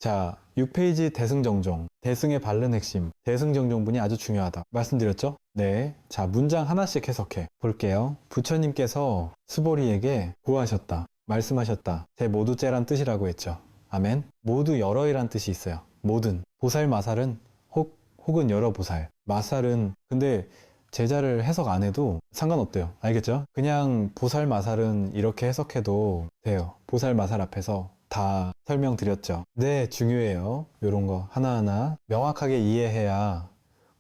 자, 6페이지 대승정종, 대승의 바른 핵심, 대승정종분이 아주 중요하다 말씀드렸죠? 네, 자, 문장 하나씩 해석해 볼게요. 부처님께서 수보리에게 구하셨다, 말씀하셨다. 대 모두째란 뜻이라고 했죠. 아멘. 모두 여러이란 뜻이 있어요. 모든. 보살 마살은 혹은 여러 보살. 마살은 근데 제자를 해석 안 해도 상관없대요. 알겠죠? 그냥 보살 마살은 이렇게 해석해도 돼요. 보살 마살 앞에서 다 설명드렸죠. 네, 중요해요. 이런 거 하나하나 명확하게 이해해야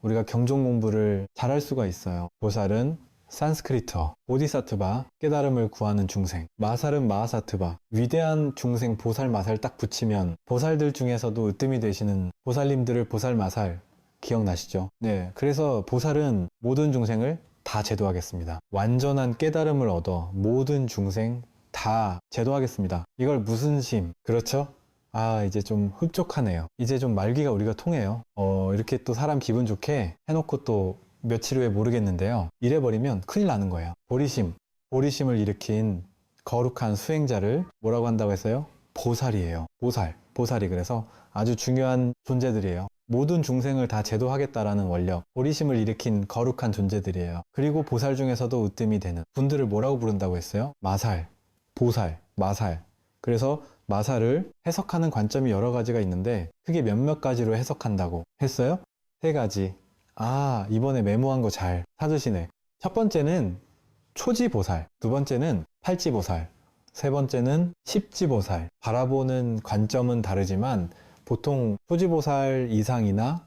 우리가 경종 공부를 잘할 수가 있어요. 보살은 산스크리트어, 보디사트바, 깨달음을 구하는 중생. 마살은 마하사트바, 위대한 중생 보살 마살 딱 붙이면 보살들 중에서도 으뜸이 되시는 보살님들을 보살 마살 기억나시죠? 네, 그래서 보살은 모든 중생을 다 제도하겠습니다. 완전한 깨달음을 얻어 모든 중생 다 제도하겠습니다. 이걸 무슨 심? 그렇죠? 아, 이제 좀 흡족하네요. 이제 좀 말기가 우리가 통해요. 이렇게 또 사람 기분 좋게 해놓고 또 며칠 후에 모르겠는데요. 이래버리면 큰일 나는 거예요. 보리심, 보리심을 일으킨 거룩한 수행자를 뭐라고 한다고 했어요? 보살이에요. 보살이 그래서 아주 중요한 존재들이에요. 모든 중생을 다 제도하겠다라는 원력, 보리심을 일으킨 거룩한 존재들이에요. 그리고 보살 중에서도 으뜸이 되는 분들을 뭐라고 부른다고 했어요? 마살, 보살, 마살. 그래서 마살을 해석하는 관점이 여러 가지가 있는데 크게 몇몇 가지로 해석한다고 했어요? 3가지. 아, 이번에 메모한 거 잘 찾으시네. 첫 번째는 초지보살, 두 번째는 팔지보살, 세 번째는 십지보살. 바라보는 관점은 다르지만 보통 초지보살 이상이나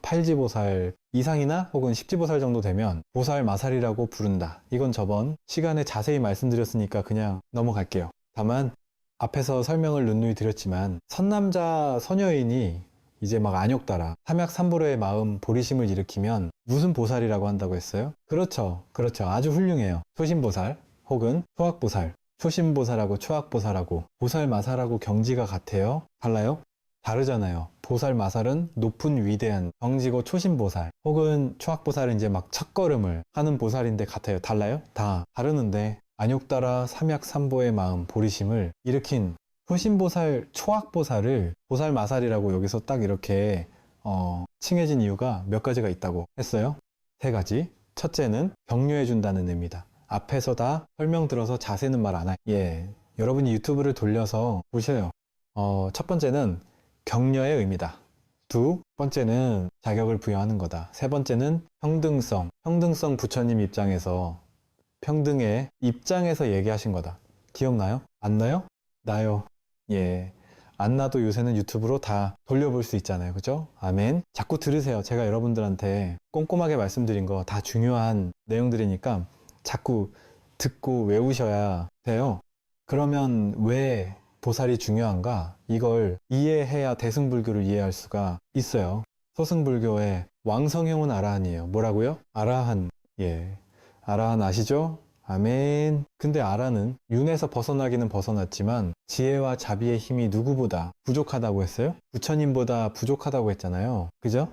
팔지보살 이상이나 혹은 십지보살 정도 되면 보살 마살이라고 부른다. 이건 저번 시간에 자세히 말씀드렸으니까 그냥 넘어갈게요. 다만 앞에서 설명을 누누이 드렸지만 선남자 선여인이 이제 막 안욕따라 삼약삼불호의 마음 보리심을 일으키면 무슨 보살이라고 한다고 했어요? 그렇죠. 아주 훌륭해요. 초심보살 혹은 초학보살. 초심보살하고 초학보살하고 보살 마살하고 경지가 같아요? 달라요? 다르잖아요. 보살 마살은 높은 위대한 경지고 초심보살 혹은 초학보살은 이제 막 첫걸음을 하는 보살인데 같아요? 달라요? 다 다르는데 안욕따라 삼약삼보의 마음 보리심을 일으킨 초심보살, 초학보살을 보살 마살이라고 여기서 딱 이렇게 칭해진 이유가 몇 가지가 있다고 했어요. 3가지. 첫째는 격려해준다는 의미다. 앞에서 다 설명 들어서 자세는 말 안 해요. 예, 여러분이 유튜브를 돌려서 보셔요. 첫 번째는 격려의 의미다. 두 번째는 자격을 부여하는 거다. 세 번째는 평등성 부처님 입장에서 평등의 입장에서 얘기하신 거다. 기억나요? 안 나요? 나요. 예. 안 나도 요새는 유튜브로 다 돌려볼 수 있잖아요. 그죠? 아멘. 자꾸 들으세요. 제가 여러분들한테 꼼꼼하게 말씀드린 거 다 중요한 내용들이니까 자꾸 듣고 외우셔야 돼요. 그러면 왜 보살이 중요한가? 이걸 이해해야 대승불교를 이해할 수가 있어요. 서승불교의 왕성형은 아라한이에요. 뭐라고요? 아라한. 예. 아라한 아시죠? 아멘. 근데 아라는 윤에서 벗어나기는 벗어났지만 지혜와 자비의 힘이 누구보다 부족하다고 했어요? 부처님보다 부족하다고 했잖아요. 그죠?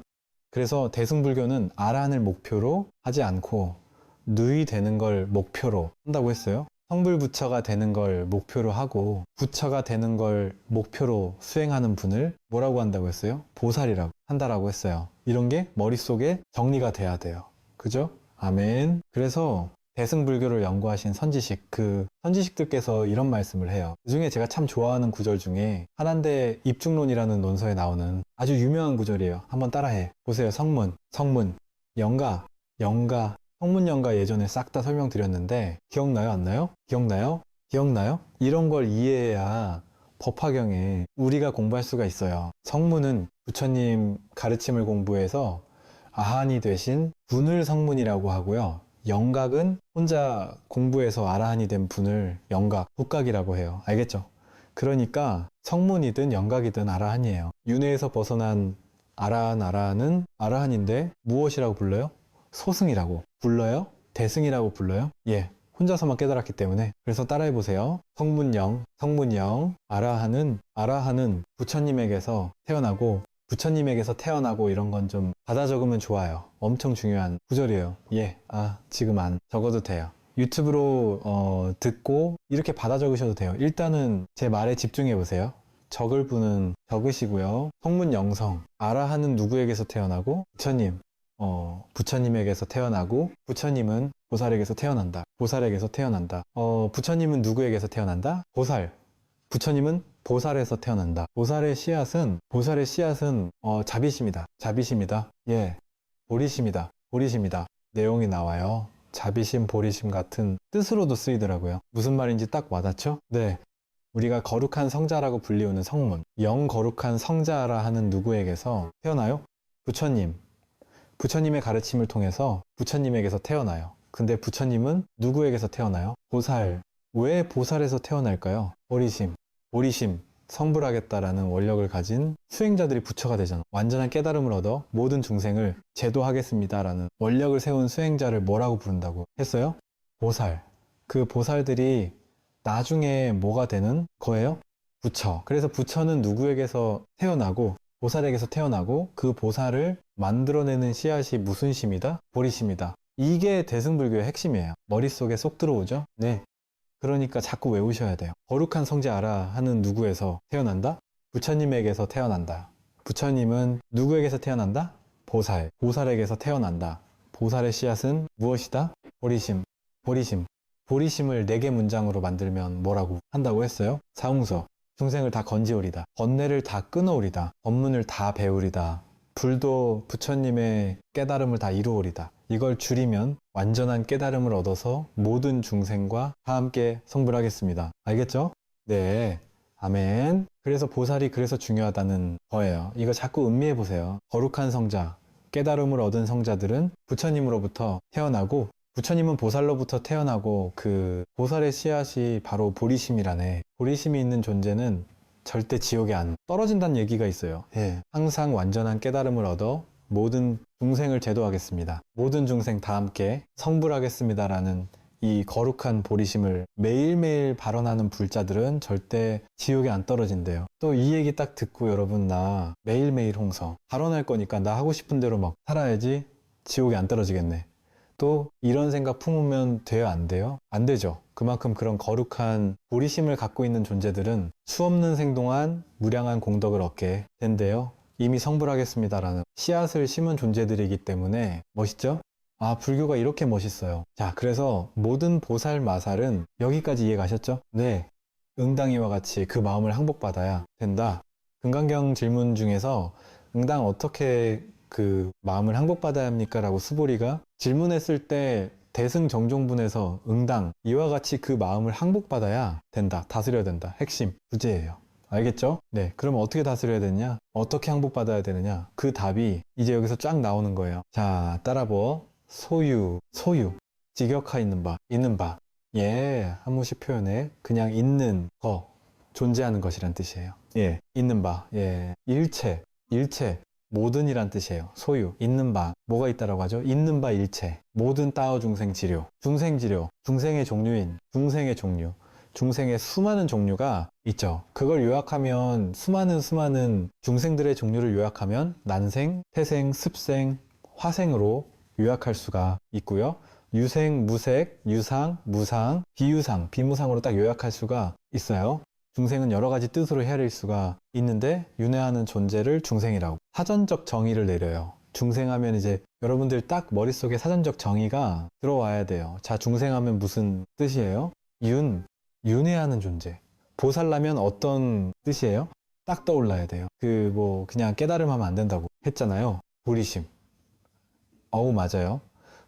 그래서 대승불교는 아라한을 목표로 하지 않고 누이 되는 걸 목표로 한다고 했어요. 성불부처가 되는 걸 목표로 하고 부처가 되는 걸 목표로 수행하는 분을 뭐라고 한다고 했어요? 보살이라고 한다라고 했어요. 이런 게 머릿속에 정리가 돼야 돼요. 그죠? 아멘. 그래서 대승불교를 연구하신 선지식, 그 선지식들께서 이런 말씀을 해요. 그 중에 제가 참 좋아하는 구절 중에 한한대 입중론이라는 논서에 나오는 아주 유명한 구절이에요. 한번 따라해 보세요. 성문, 영가, 성문 영가 예전에 싹 다 설명드렸는데 기억나요? 안 나요? 기억나요? 이런 걸 이해해야 법화경에 우리가 공부할 수가 있어요. 성문은 부처님 가르침을 공부해서 아한이 되신 분을 성문이라고 하고요. 영각은 혼자 공부해서 아라한이 된 분을 영각, 북각이라고 해요. 알겠죠? 그러니까 성문이든 영각이든 아라한이에요. 윤회에서 벗어난 아라한은 아라한인데 무엇이라고 불러요? 소승이라고 불러요? 대승이라고 불러요? 예, 혼자서만 깨달았기 때문에. 그래서 따라해보세요. 성문영, 아라한은 부처님에게서 태어나고 이런 건 좀 받아 적으면 좋아요. 엄청 중요한 구절이에요. 예, 지금 안 적어도 돼요. 유튜브로 듣고 이렇게 받아 적으셔도 돼요. 일단은 제 말에 집중해 보세요. 적을 분은 적으시고요. 성문 영성, 아라 하는 누구에게서 태어나고 부처님, 부처님에게서 태어나고 부처님은 보살에게서 태어난다. 보살에게서 태어난다. 부처님은 누구에게서 태어난다? 보살. 부처님은 보살에서 태어난다. 보살의 씨앗은 자비심이다. 자비심이다. 예, 보리심이다. 보리심이다. 내용이 나와요. 자비심, 보리심 같은 뜻으로도 쓰이더라고요. 무슨 말인지 딱 와닿죠? 네. 우리가 거룩한 성자라고 불리우는 성문, 영거룩한 성자라 하는 누구에게서 태어나요? 부처님. 부처님의 가르침을 통해서 부처님에게서 태어나요. 근데 부처님은 누구에게서 태어나요? 보살. 왜 보살에서 태어날까요? 보리심. 보리심. 성불하겠다라는 원력을 가진 수행자들이 부처가 되잖아. 완전한 깨달음을 얻어 모든 중생을 제도하겠습니다라는 원력을 세운 수행자를 뭐라고 부른다고 했어요? 보살. 그 보살들이 나중에 뭐가 되는 거예요? 부처. 그래서 부처는 누구에게서 태어나고 보살에게서 태어나고 그 보살을 만들어내는 씨앗이 무슨 심이다? 보리심이다. 이게 대승불교의 핵심이에요. 머릿속에 쏙 들어오죠? 네. 그러니까 자꾸 외우셔야 돼요. 거룩한 성자라 하는 누구에서 태어난다? 부처님에게서 태어난다. 부처님은 누구에게서 태어난다? 보살. 보살에게서 태어난다. 보살의 씨앗은 무엇이다? 보리심. 보리심. 보리심을 4개 문장으로 만들면 뭐라고 한다고 했어요? 사웅서. 중생을 다 건지오리다. 번뇌를 다 끊어오리다. 법문을 다 배우리다. 불도 부처님의 깨달음을 다 이루오리다. 이걸 줄이면 완전한 깨달음을 얻어서 모든 중생과 다 함께 성불하겠습니다. 알겠죠? 네. 아멘. 그래서 보살이 그래서 중요하다는 거예요. 이거 자꾸 음미해 보세요. 거룩한 성자, 깨달음을 얻은 성자들은 부처님으로부터 태어나고 부처님은 보살로부터 태어나고 그 보살의 씨앗이 바로 보리심이라네. 보리심이 있는 존재는 절대 지옥에 안 떨어진다는 얘기가 있어요. 예. 항상 완전한 깨달음을 얻어 모든 중생을 제도하겠습니다. 모든 중생 다 함께 성불하겠습니다라는 이 거룩한 보리심을 매일매일 발언하는 불자들은 절대 지옥에 안 떨어진대요. 또 이 얘기 딱 듣고 여러분 나 매일매일 홍서 발언할 거니까 나 하고 싶은 대로 막 살아야지 지옥에 안 떨어지겠네. 또 이런 생각 품으면 돼요? 안 돼요? 안 되죠. 그만큼 그런 거룩한 보리심을 갖고 있는 존재들은 수없는 생 동안 무량한 공덕을 얻게 된대요. 이미 성불하겠습니다라는 씨앗을 심은 존재들이기 때문에 멋있죠? 아, 불교가 이렇게 멋있어요. 자, 그래서 모든 보살 마살은 여기까지 이해 가셨죠? 네. 응당이와 같이 그 마음을 항복받아야 된다. 금강경 질문 중에서 응당 어떻게 그 마음을 항복받아야 합니까? 라고 수보리가 질문했을 때 대승정종분에서 응당 이와 같이 그 마음을 항복받아야 된다. 다스려야 된다. 핵심 주제예요. 알겠죠? 네. 그럼 어떻게 다스려야 되냐? 어떻게 항복받아야 되느냐? 그 답이 이제 여기서 쫙 나오는 거예요. 자, 따라보. 소유. 직역하 있는 바. 예, 한 문씩 표현해. 그냥 있는 거, 존재하는 것이란 뜻이에요. 예, 있는 바. 예, 일체. 모든이란 뜻이에요. 소유, 있는 바. 뭐가 있다라고 하죠? 있는 바 일체. 모든 따오 중생 치료. 중생의 종류인 중생의 종류. 중생의 수많은 종류가 있죠. 그걸 요약하면 수많은 중생들의 종류를 요약하면 난생, 태생, 습생, 화생으로 요약할 수가 있고요. 유생, 무색, 유상, 무상, 비유상, 비무상으로 딱 요약할 수가 있어요. 중생은 여러 가지 뜻으로 헤아릴 수가 있는데 윤회하는 존재를 중생이라고 사전적 정의를 내려요. 중생하면 이제 여러분들 딱 머릿속에 사전적 정의가 들어와야 돼요. 자, 중생하면 무슨 뜻이에요? 윤회하는 존재. 보살라면 어떤 뜻이에요? 딱 떠올라야 돼요. 그냥 깨달음하면 안 된다고 했잖아요. 보리심. 맞아요.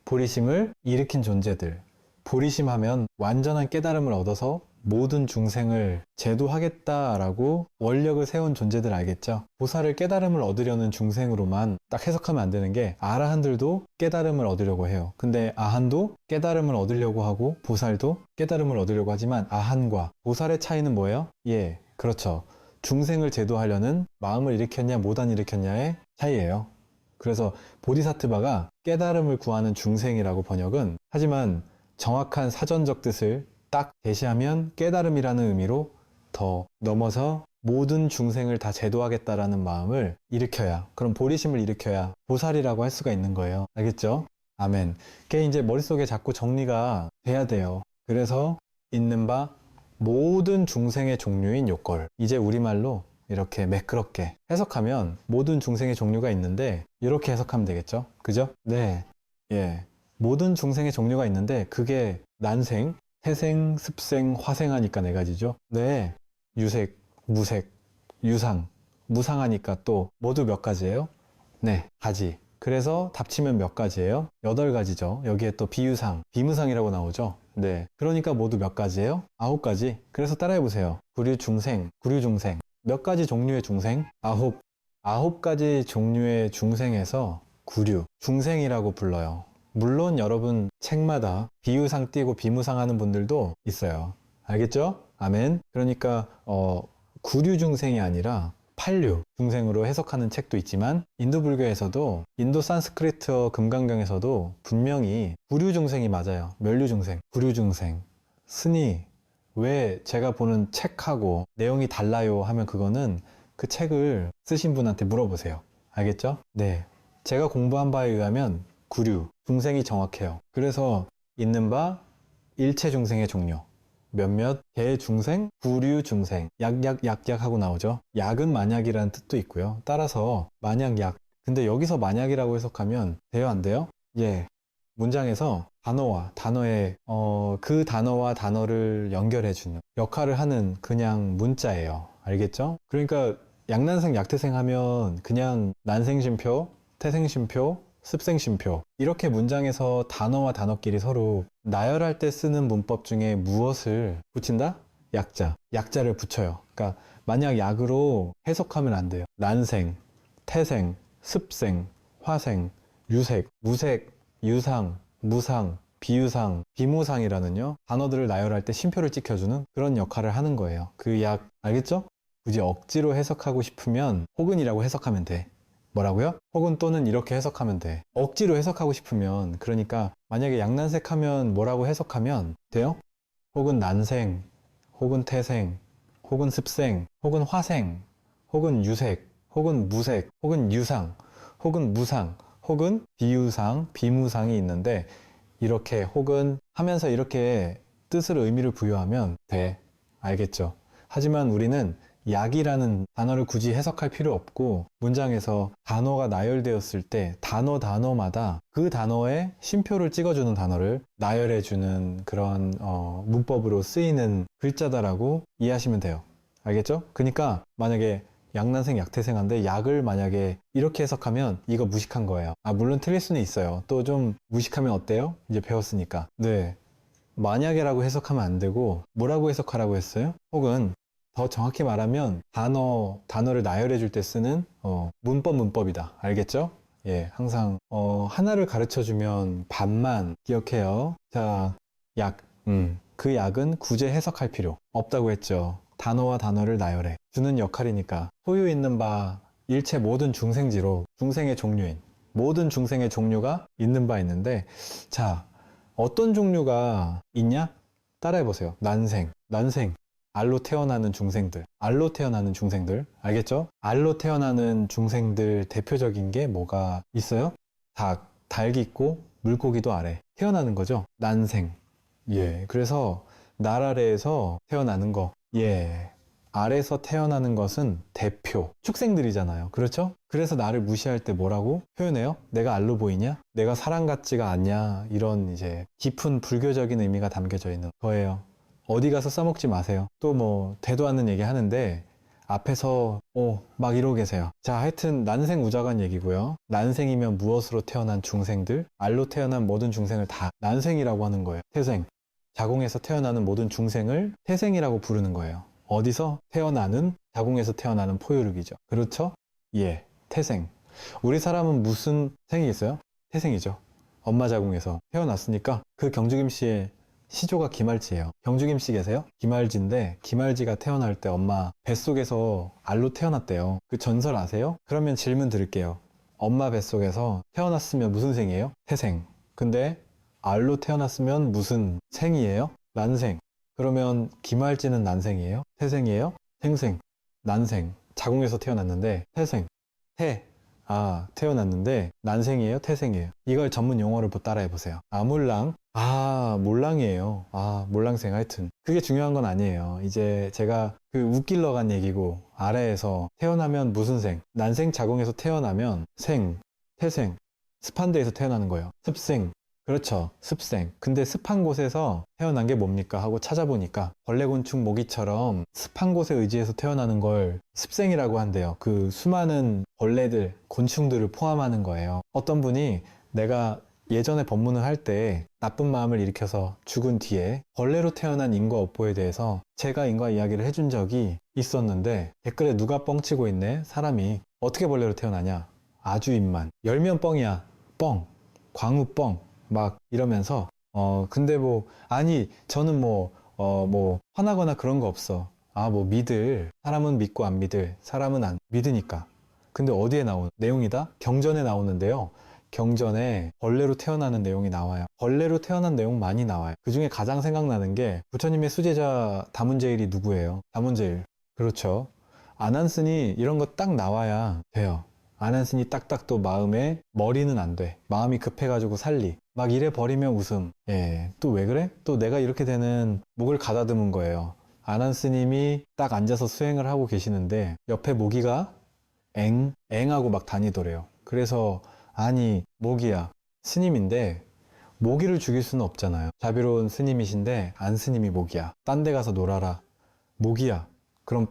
보리심을 일으킨 존재들. 보리심하면 완전한 깨달음을 얻어서 모든 중생을 제도하겠다라고 원력을 세운 존재들 알겠죠? 보살을 깨달음을 얻으려는 중생으로만 딱 해석하면 안 되는 게 아라한들도 깨달음을 얻으려고 해요. 근데 아한도 깨달음을 얻으려고 하고 보살도 깨달음을 얻으려고 하지만 아한과 보살의 차이는 뭐예요? 예, 그렇죠. 중생을 제도하려는 마음을 일으켰냐 못 안 일으켰냐의 차이예요. 그래서 보디사트바가 깨달음을 구하는 중생이라고 번역은 하지만 정확한 사전적 뜻을 딱 제시하면 깨달음이라는 의미로 더 넘어서 모든 중생을 다 제도하겠다라는 마음을 일으켜야, 그럼 보리심을 일으켜야 보살이라고 할 수가 있는 거예요. 알겠죠? 아멘. 그게 이제 머릿속에 자꾸 정리가 돼야 돼요. 그래서 있는 바 모든 중생의 종류인 요걸, 이제 우리말로 이렇게 매끄럽게 해석하면 모든 중생의 종류가 있는데 이렇게 해석하면 되겠죠? 그죠? 네. 예. 모든 중생의 종류가 있는데 그게 난생, 태생, 습생, 화생하니까 네 가지죠. 네. 유색, 무색, 유상, 무상하니까 또 모두 몇 가지예요? 네, 가지. 그래서 답치면 몇 가지예요? 8가지죠. 여기에 또 비유상, 비무상이라고 나오죠. 네. 그러니까 모두 몇 가지예요? 9가지. 그래서 따라해보세요. 구류중생, 구류중생. 몇 가지 종류의 중생? 9가지 종류의 중생에서 구류, 중생이라고 불러요. 물론 여러분 책마다 비유상 띄고 비무상 하는 분들도 있어요. 알겠죠? 아멘. 그러니까 구류 중생이 아니라 판류 중생으로 해석하는 책도 있지만 인도 불교에서도 인도 산스크리트어 금강경에서도 분명히 구류 중생이 맞아요. 멸류 중생, 구류 중생. 스니 왜 제가 보는 책하고 내용이 달라요 하면 그거는 그 책을 쓰신 분한테 물어보세요. 알겠죠? 네. 제가 공부한 바에 의하면 구류 중생이 정확해요. 그래서 있는 바 일체 중생의 종류. 몇몇 개 중생, 구류 중생, 약약 하고 나오죠. 약은 만약이라는 뜻도 있고요. 따라서 만약 약. 근데 여기서 만약이라고 해석하면 돼요, 안 돼요? 예. 문장에서 단어와 단어의 그 단어와 단어를 연결해주는 역할을 하는 그냥 문자예요. 알겠죠? 그러니까 약난생, 약태생 하면 그냥 난생심표, 태생심표, 습생심표 이렇게 문장에서 단어와 단어끼리 서로 나열할 때 쓰는 문법 중에 무엇을 붙인다? 약자. 약자를 붙여요. 그러니까 만약 약으로 해석하면 안 돼요. 난생, 태생, 습생, 화생, 유색, 무색, 유상, 무상, 비유상, 비무상이라는요 단어들을 나열할 때 쉼표를 찍혀주는 그런 역할을 하는 거예요. 그 약 알겠죠? 굳이 억지로 해석하고 싶으면 혹은이라고 해석하면 돼. 뭐라고요? 혹은 또는 이렇게 해석하면 돼. 억지로 해석하고 싶으면 그러니까 만약에 약난색 하면 뭐라고 해석하면 돼요? 혹은 난생, 혹은 태생, 혹은 습생, 혹은 화생, 혹은 유색, 혹은 무색, 혹은 유상, 혹은 무상, 혹은 비유상, 비무상이 있는데 이렇게 혹은 하면서 이렇게 뜻을 의미를 부여하면 돼. 알겠죠? 하지만 우리는 약이라는 단어를 굳이 해석할 필요 없고 문장에서 단어가 나열되었을 때 단어마다 그 단어에 쉼표를 찍어주는 단어를 나열해주는 그런 문법으로 쓰이는 글자다라고 이해하시면 돼요. 알겠죠? 그러니까 만약에 약난생, 약태생한데 약을 만약에 이렇게 해석하면 이거 무식한 거예요. 물론 틀릴 수는 있어요. 또 좀 무식하면 어때요? 이제 배웠으니까. 네. 만약에라고 해석하면 안 되고 뭐라고 해석하라고 했어요? 혹은 더 정확히 말하면 단어를 나열해 줄 때 쓰는 문법이다. 알겠죠? 예, 항상 하나를 가르쳐 주면 반만 기억해요. 자, 약. 그 약은 굳이 해석할 필요 없다고 했죠. 단어와 단어를 나열해 주는 역할이니까 소유 있는 바 일체 모든 중생지로 중생의 종류인 모든 중생의 종류가 있는 바 있는데 자, 어떤 종류가 있냐? 따라해 보세요. 난생. 알로 태어나는 중생들. 알겠죠? 알로 태어나는 중생들 대표적인 게 뭐가 있어요? 닭, 달기 있고 물고기도 아래 태어나는 거죠. 난생. 예. 그래서 날 아래에서 태어나는 거. 예. 알에서 태어나는 것은 대표 축생들이잖아요. 그렇죠? 그래서 나를 무시할 때 뭐라고 표현해요? 내가 알로 보이냐? 내가 사람 같지가 않냐? 이런 이제 깊은 불교적인 의미가 담겨져 있는 거예요. 어디 가서 써먹지 마세요. 또 뭐 되도 않는 얘기 하는데 앞에서 막 이러고 계세요. 자, 하여튼 난생우자관 얘기고요. 난생이면 무엇으로 태어난 중생들? 알로 태어난 모든 중생을 다 난생이라고 하는 거예요. 태생. 자궁에서 태어나는 모든 중생을 태생이라고 부르는 거예요. 어디서? 태어나는, 자궁에서 태어나는 포유류이죠. 그렇죠? 예, 태생. 우리 사람은 무슨 생이 있어요? 태생이죠. 엄마 자궁에서 태어났으니까 그 경주김 씨의 시조가 기말지예요. 경주김 씨 계세요? 기말지인데 기말지가 태어날 때 엄마 뱃속에서 알로 태어났대요. 그 전설 아세요? 그러면 질문 드릴게요. 엄마 뱃속에서 태어났으면 무슨 생이에요? 태생. 근데 알로 태어났으면 무슨 생이에요? 난생. 그러면 기말지는 난생이에요? 태생이에요? 생생. 난생. 자궁에서 태어났는데 태생. 아, 태어났는데 난생이에요? 태생이에요? 이걸 전문 용어를 따라해 보세요. 아, 몰랑. 아, 몰랑이에요. 아, 몰랑생. 하여튼 그게 중요한 건 아니에요. 이제 제가 그 웃길러 간 얘기고, 아래에서 태어나면 무슨 생, 난생 자궁에서 태어나면 생, 태생, 습한 데에서 태어나는 거예요. 습생. 그렇죠. 습생. 근데 습한 곳에서 태어난 게 뭡니까 하고 찾아보니까 벌레곤충 모기처럼 습한 곳에 의지해서 태어나는 걸 습생이라고 한대요. 그 수많은 벌레들, 곤충들을 포함하는 거예요. 어떤 분이 내가 예전에 법문을 할 때 나쁜 마음을 일으켜서 죽은 뒤에 벌레로 태어난 인과 업보에 대해서 제가 인과 이야기를 해준 적이 있었는데, 댓글에 누가 뻥치고 있네? 사람이 어떻게 벌레로 태어나냐? 아주 입만. 열면 뻥이야. 뻥. 광우 뻥. 막 이러면서 근데 뭐 아니 저는 뭐 화나거나 그런 거 없어. 아, 뭐 믿을 사람은 믿고 안 믿을 사람은 안 믿으니까. 근데 어디에 나오는 내용이다? 경전에 나오는데요. 경전에 벌레로 태어나는 내용이 나와요. 벌레로 태어난 내용 많이 나와요. 그 중에 가장 생각나는 게 부처님의 수제자 다문제일이 누구예요? 다문제일. 그렇죠. 안한스니 이런 거 딱 나와야 돼요. 안한스니 딱딱 또 마음에, 머리는 안 돼. 마음이 급해가지고 살리. 막 이래 버리면 웃음. 예. 또 왜 그래? 또 내가 이렇게 되는 목을 가다듬은 거예요. 안한스님이 딱 앉아서 수행을 하고 계시는데 옆에 모기가 앵하고 막 다니더래요. 그래서 아니 모기야, 스님인데 모기를 죽일 수는 없잖아요. 자비로운 스님이신데 안 스님이 모기야. 딴 데 가서 놀아라. 모기야. 그럼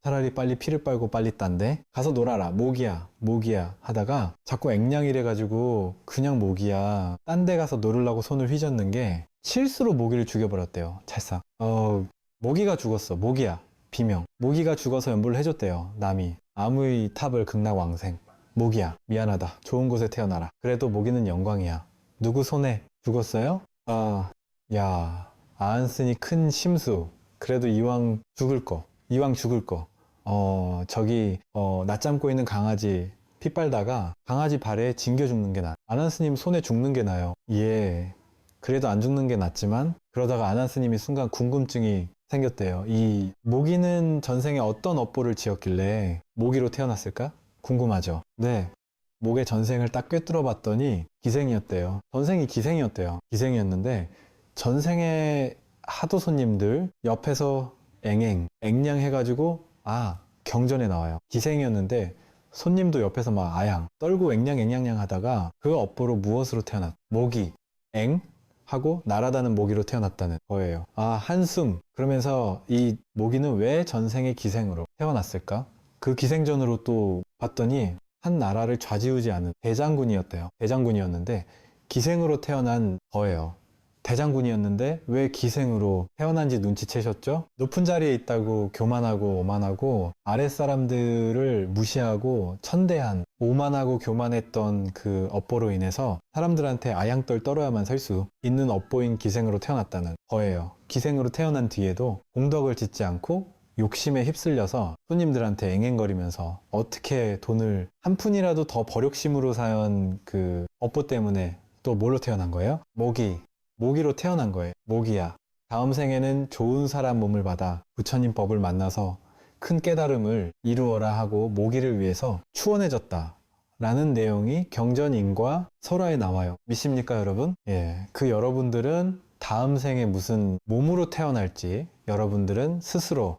차라리 빨리 피를 빨고 빨리 딴 데 가서 놀아라. 모기야, 모기야 하다가 자꾸 앵냥이래 가지고 그냥 모기야. 딴 데 가서 놀으려고 손을 휘젓는 게 실수로 모기를 죽여버렸대요. 찰싹. 모기가 죽었어. 모기야. 비명. 모기가 죽어서 연불을 해줬대요. 남이. 아무의 탑을 극락왕생. 모기야, 미안하다. 좋은 곳에 태어나라. 그래도 모기는 영광이야. 누구 손에 죽었어요? 아, 야, 아한스니 큰 심수. 그래도 이왕 죽을 거. 낮잠고 있는 강아지 피 빨다가 강아지 발에 징겨 죽는 게 나아. 아난스님 손에 죽는 게 나아요. 예. 그래도 안 죽는 게 낫지만, 그러다가 아난스님이 순간 궁금증이 생겼대요. 이 모기는 전생에 어떤 업보를 지었길래 모기로 태어났을까? 궁금하죠? 네. 목의 전생을 딱 꿰뚫어 봤더니 기생이었대요. 전생이 기생이었대요. 기생이었는데 전생에 하도 손님들 옆에서 앵냥 해가지고, 경전에 나와요. 기생이었는데 손님도 옆에서 막 아양 떨고 앵냥 하다가 그 업보로 무엇으로 태어났? 모기, 앵 하고 날아다는 모기로 태어났다는 거예요. 한숨. 그러면서 이 모기는 왜 전생의 기생으로 태어났을까? 그 기생전으로 또 봤더니 한 나라를 좌지우지하는 대장군이었대요. 대장군이었는데 기생으로 태어난 거예요. 대장군이었는데 왜 기생으로 태어난지 눈치채셨죠? 높은 자리에 있다고 교만하고 오만하고 아랫사람들을 무시하고 천대한 오만하고 교만했던 그 업보로 인해서 사람들한테 아양떨 떨어야만 살 수 있는 업보인 기생으로 태어났다는 거예요. 기생으로 태어난 뒤에도 공덕을 짓지 않고 욕심에 휩쓸려서 손님들한테 앵앵거리면서 어떻게 돈을 한 푼이라도 더 버욕심으로 사연 그 업보 때문에 또 뭘로 태어난 거예요? 모기로 태어난 거예요. 모기야. 다음 생에는 좋은 사람 몸을 받아 부처님 법을 만나서 큰 깨달음을 이루어라 하고 모기를 위해서 추원해졌다 라는 내용이 경전인과 설화에 나와요. 믿습니까, 여러분? 예. 그 여러분들은 다음 생에 무슨 몸으로 태어날지 여러분들은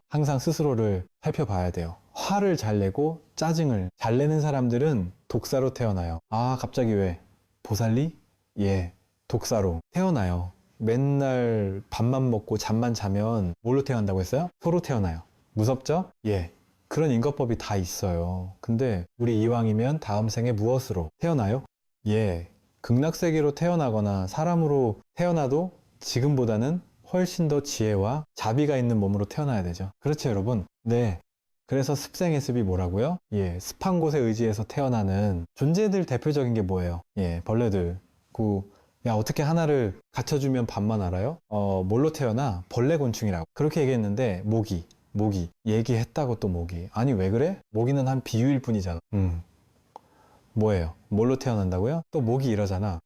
항상 스스로를 살펴봐야 돼요. 화를 잘 내고 짜증을 잘 내는 사람들은 독사로 태어나요. 갑자기 왜? 보살리? 예. 독사로 태어나요. 맨날 밥만 먹고 잠만 자면 뭘로 태어난다고 했어요? 소로 태어나요. 무섭죠? 예. 그런 인거법이 다 있어요. 근데 우리 이왕이면 다음 생에 무엇으로 태어나요? 예. 극락세계로 태어나거나 사람으로 태어나도 지금보다는 훨씬 더 지혜와 자비가 있는 몸으로 태어나야 되죠. 그렇죠, 여러분? 네. 그래서 습생의 습이 뭐라고요? 예. 습한 곳에 의지해서 태어나는 존재들 대표적인 게 뭐예요? 예. 벌레들. 야, 어떻게 하나를 갖춰주면 반만 알아요? 뭘로 태어나? 벌레곤충이라고. 그렇게 얘기했는데, 모기. 얘기했다고 또 모기. 아니, 왜 그래? 모기는 한 비유일 뿐이잖아. 뭐예요? 뭘로 태어난다고요? 또 모기 이러잖아.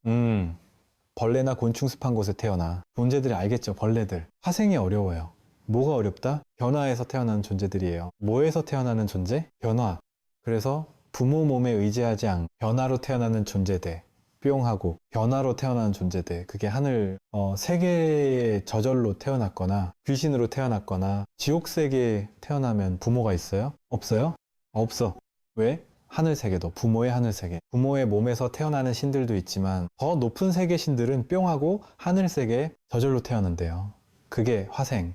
벌레나 곤충 습한 곳에 태어나. 존재들이 알겠죠? 벌레들. 화생이 어려워요. 뭐가 어렵다? 변화에서 태어나는 존재들이에요. 뭐에서 태어나는 존재? 변화. 그래서 부모 몸에 의지하지 않고 변화로 태어나는 존재대. 뿅하고 변화로 태어나는 존재대. 그게 하늘 세계의 저절로 태어났거나 귀신으로 태어났거나 지옥 세계에 태어나면 부모가 있어요? 없어요? 없어. 왜? 하늘 세계도 부모의 하늘 세계. 부모의 몸에서 태어나는 신들도 있지만 더 높은 세계 신들은 뿅하고 하늘 세계에 저절로 태어난대요. 그게 화생.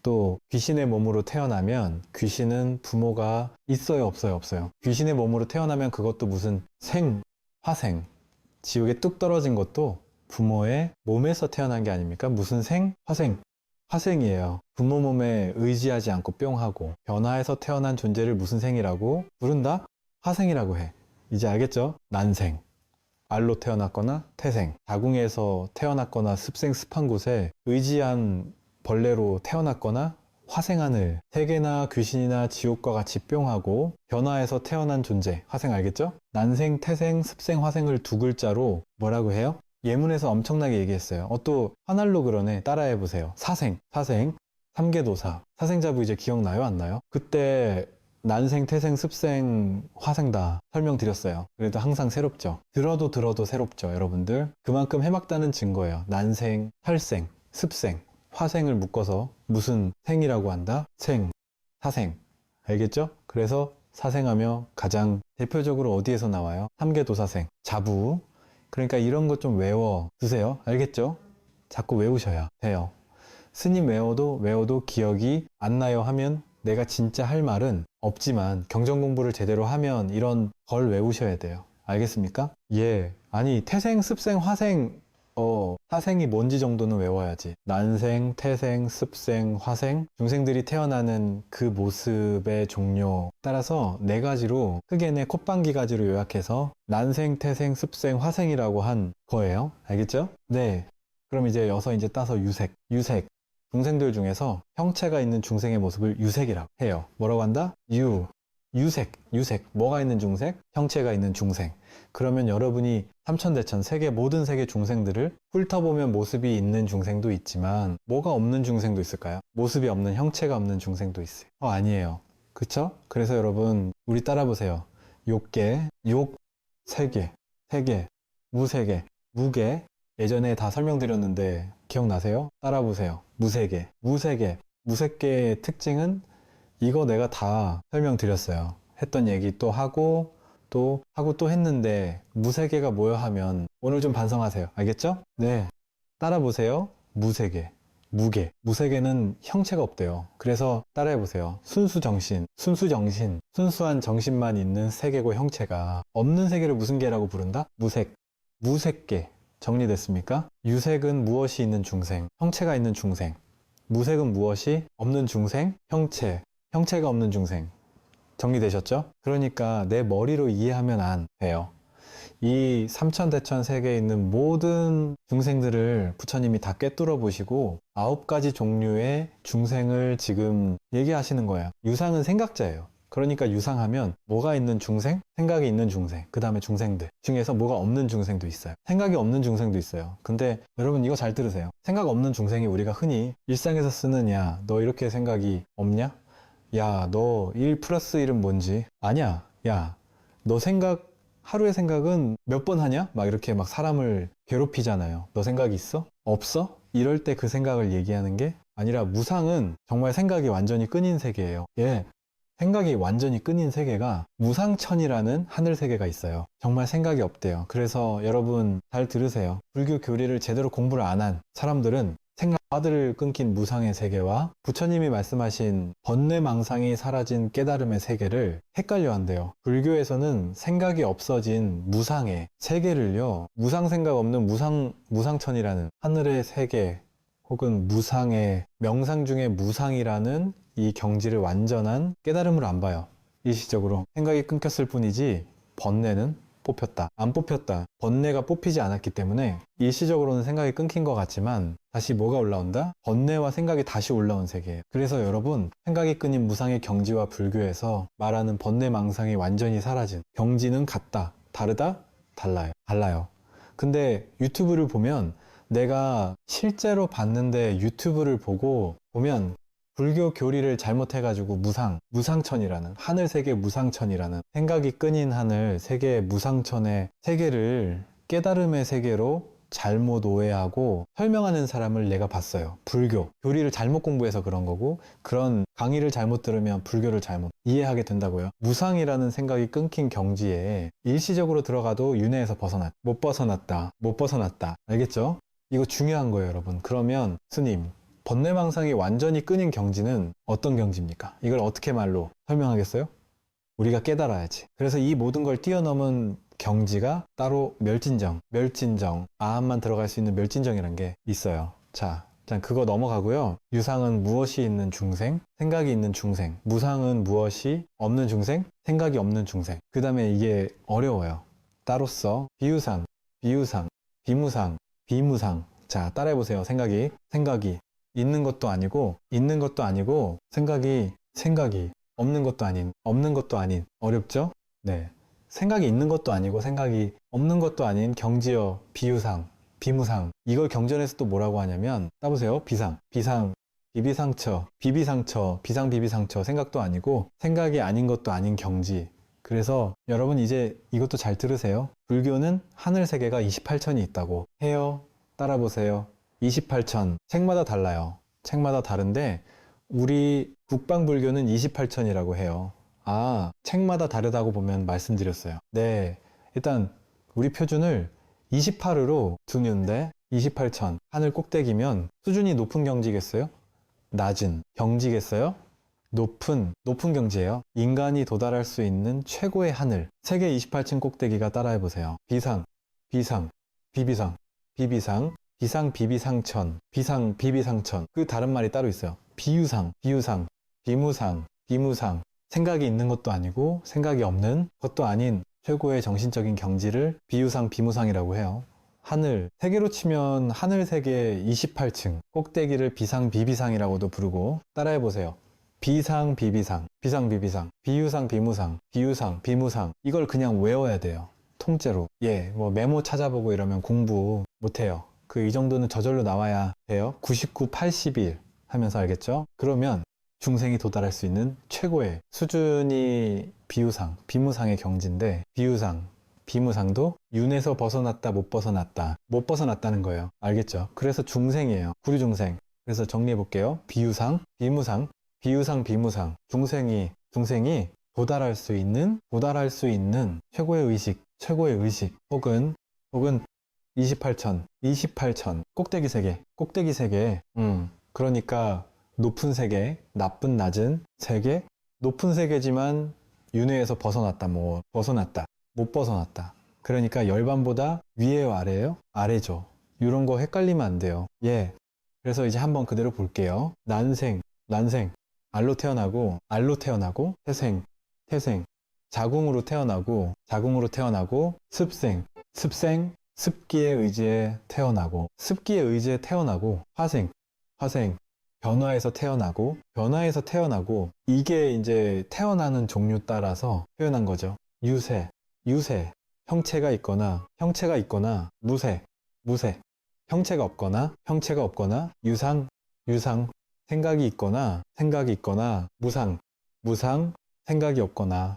또 귀신의 몸으로 태어나면 귀신은 부모가 있어요? 없어요? 없어요. 귀신의 몸으로 태어나면 그것도 무슨 화생. 지옥에 뚝 떨어진 것도 부모의 몸에서 태어난 게 아닙니까? 무슨 화생이에요. 부모 몸에 의지하지 않고 뿅하고 변화해서 태어난 존재를 무슨 생이라고 부른다? 화생이라고 해. 이제 알겠죠? 난생. 알로 태어났거나 태생. 자궁에서 태어났거나 습생 습한 곳에 의지한 벌레로 태어났거나 화생하늘. 세계나 귀신이나 지옥과 같이 뿅하고 변화해서 태어난 존재. 화생 알겠죠? 난생, 태생, 습생, 화생을 두 글자로 뭐라고 해요? 예문에서 엄청나게 얘기했어요. 또 한알로 그러네. 따라해보세요. 사생, 삼계도사. 사생자부 이제 기억나요? 안 나요? 그때 난생, 태생, 습생, 화생 다 설명드렸어요. 그래도 항상 새롭죠. 들어도 새롭죠, 여러분들. 그만큼 해맑다는 증거예요. 난생, 탈생, 습생, 화생을 묶어서 무슨 생이라고 한다? 사생. 알겠죠? 그래서 사생하며 가장 대표적으로 어디에서 나와요? 삼계도사생, 자부. 그러니까 이런 거 좀 외워 두세요. 알겠죠? 자꾸 외우셔야 돼요. 스님 외워도 기억이 안 나요 하면 내가 진짜 할 말은 없지만 경전 공부를 제대로 하면 이런 걸 외우셔야 돼요. 알겠습니까? 예. 아니 태생, 습생, 화생 사생이 뭔지 정도는 외워야지. 난생, 태생, 습생, 화생 중생들이 태어나는 그 모습의 종류 따라서 네 가지로 크게 콧방귀 가지로 요약해서 난생, 태생, 습생, 화생이라고 한 거예요. 알겠죠? 네. 그럼 이제 따서 유색 중생들 중에서 형체가 있는 중생의 모습을 유색이라고 해요. 뭐라고 한다? 유색. 뭐가 있는 중생? 형체가 있는 중생. 그러면 여러분이 삼천대천 세계 모든 세계 중생들을 훑어보면 모습이 있는 중생도 있지만 뭐가 없는 중생도 있을까요? 모습이 없는 형체가 없는 중생도 있어요. 아니에요. 그쵸? 그래서 여러분 우리 따라보세요. 세계, 무세계, 무게. 예전에 다 설명드렸는데 기억나세요? 따라보세요. 무색계의 특징은 이거 내가 다 설명드렸어요. 했던 얘기 또 하고 또 했는데 무색계가 뭐여 하면 오늘 좀 반성하세요. 알겠죠? 네. 따라보세요. 무색계는 형체가 없대요. 그래서 따라해보세요. 순수한 정신만 있는 세계고 형체가 없는 세계를 무슨 계라고 부른다? 무색계. 정리됐습니까? 유색은 무엇이 있는 중생, 형체가 있는 중생. 무색은 무엇이 없는 중생, 형체가 없는 중생. 정리되셨죠? 그러니까 내 머리로 이해하면 안 돼요. 이 삼천대천 세계에 있는 모든 중생들을 부처님이 다 꿰뚫어 보시고 9가지 종류의 중생을 지금 얘기하시는 거예요. 유상은 생각자예요. 그러니까 유상하면 뭐가 있는 중생? 생각이 있는 중생. 그 다음에 중생들 중에서 뭐가 없는 중생도 있어요. 생각이 없는 중생도 있어요. 근데 여러분 이거 잘 들으세요. 생각 없는 중생이 우리가 흔히 일상에서 쓰는 야, 너 이렇게 생각이 없냐? 야, 너 1 플러스 1은 뭔지 아냐? 야, 너 하루의 생각은 몇 번 하냐? 막 이렇게 막 사람을 괴롭히잖아요. 너 생각이 있어? 없어? 이럴 때 그 생각을 얘기하는 게 아니라 무상은 정말 생각이 완전히 끊인 세계예요. 생각이 완전히 끊인 세계가 무상천이라는 하늘 세계가 있어요. 정말 생각이 없대요. 그래서 여러분 잘 들으세요. 불교 교리를 제대로 공부를 안 한 사람들은 생각을 끊긴 무상의 세계와 부처님이 말씀하신 번뇌망상이 사라진 깨달음의 세계를 헷갈려 한대요. 불교에서는 생각이 없어진 무상의 세계를요, 무상 생각 없는 무상천이라는 하늘의 세계 혹은 무상의 명상 중에 무상이라는 이 경지를 완전한 깨달음으로 안 봐요. 일시적으로 생각이 끊겼을 뿐이지 번뇌는 뽑혔다, 안 뽑혔다. 번뇌가 뽑히지 않았기 때문에 일시적으로는 생각이 끊긴 것 같지만 다시 뭐가 올라온다? 번뇌와 생각이 다시 올라온 세계예요. 그래서 여러분 생각이 끊인 무상의 경지와 불교에서 말하는 번뇌망상이 완전히 사라진 경지는 같다, 다르다? 달라요. 근데 유튜브를 보면 내가 실제로 봤는데 유튜브를 보면 불교 교리를 잘못해가지고 무상천이라는, 하늘 세계 무상천이라는, 생각이 끈인 하늘 세계 무상천의 세계를 깨달음의 세계로 잘못 오해하고 설명하는 사람을 내가 봤어요. 불교 교리를 잘못 공부해서 그런 거고, 그런 강의를 잘못 들으면 불교를 잘못 이해하게 된다고요. 무상이라는 생각이 끊긴 경지에 일시적으로 들어가도 윤회에서 못 벗어났다. 알겠죠? 이거 중요한 거예요, 여러분. 그러면 스님, 번뇌망상이 완전히 끊인 경지는 어떤 경지입니까? 이걸 어떻게 말로 설명하겠어요? 우리가 깨달아야지. 그래서 이 모든 걸 뛰어넘은 경지가 따로 멸진정, 아함만 들어갈 수 있는 멸진정이라는 게 있어요. 자, 일단 그거 넘어가고요. 유상은 무엇이 있는 중생, 생각이 있는 중생. 무상은 무엇이 없는 중생, 생각이 없는 중생. 그 다음에 이게 어려워요. 따로써 비유상, 비무상. 자, 따라해보세요. 생각이 있는 것도 아니고 생각이 없는 것도 아닌. 어렵죠? 네. 생각이 있는 것도 아니고 생각이 없는 것도 아닌 경지여 비유상, 비무상. 이걸 경전에서 또 뭐라고 하냐면, 따보세요. 비비상처, 비상비비상처. 생각도 아니고 생각이 아닌 것도 아닌 경지. 그래서 여러분 이제 이것도 잘 들으세요. 불교는 하늘 세계가 28천이 있다고 해요. 따라보세요. 28천. 책마다 달라요. 책마다 다른데 우리 북방불교는 28천이라고 해요. 아, 책마다 다르다고 보면 말씀드렸어요. 네, 일단 우리 표준을 28으로 두는데 28천. 하늘 꼭대기면 수준이 높은 경지겠어요? 낮은 경지겠어요? 높은 경지예요. 인간이 도달할 수 있는 최고의 하늘. 세계 28층 꼭대기가 따라해보세요. 비비상천. 그 다른 말이 따로 있어요. 비무상. 생각이 있는 것도 아니고 생각이 없는 것도 아닌 최고의 정신적인 경지를 비무상이라고 해요. 하늘, 세계로 치면 하늘 세계 28층 꼭대기를 비상비비상이라고도 부르고, 따라해보세요. 비상비비상, 비무상. 이걸 그냥 외워야 돼요. 통째로. 뭐 메모 찾아보고 이러면 공부 못해요. 이 정도는 저절로 나와야 돼요. 99, 81 하면서 알겠죠? 그러면 중생이 도달할 수 있는 최고의 수준이 비무상의 경지인데, 비무상도 윤에서 벗어났다, 못 벗어났다는 거예요. 알겠죠? 그래서 중생이에요. 구류중생. 그래서 정리해 볼게요. 비무상. 중생이 도달할 수 있는 최고의 의식, 혹은 28천. 꼭대기 세계. 그러니까 높은 세계, 나쁜 낮은 세계, 높은 세계지만 윤회에서 벗어났다, 못 벗어났다. 그러니까 열반보다 위에요, 아래예요? 아래죠. 이런 거 헷갈리면 안 돼요. 그래서 이제 한번 그대로 볼게요. 난생, 알로 태어나고, 태생, 자궁으로 태어나고, 습생, 습기의 의지에 태어나고, 화생, 변화에서 태어나고, 이게 이제 태어나는 종류 따라서 표현한 거죠. 유세, 형체가 있거나, 무세, 형체가 없거나, 유상, 생각이 있거나, 무상, 생각이 없거나,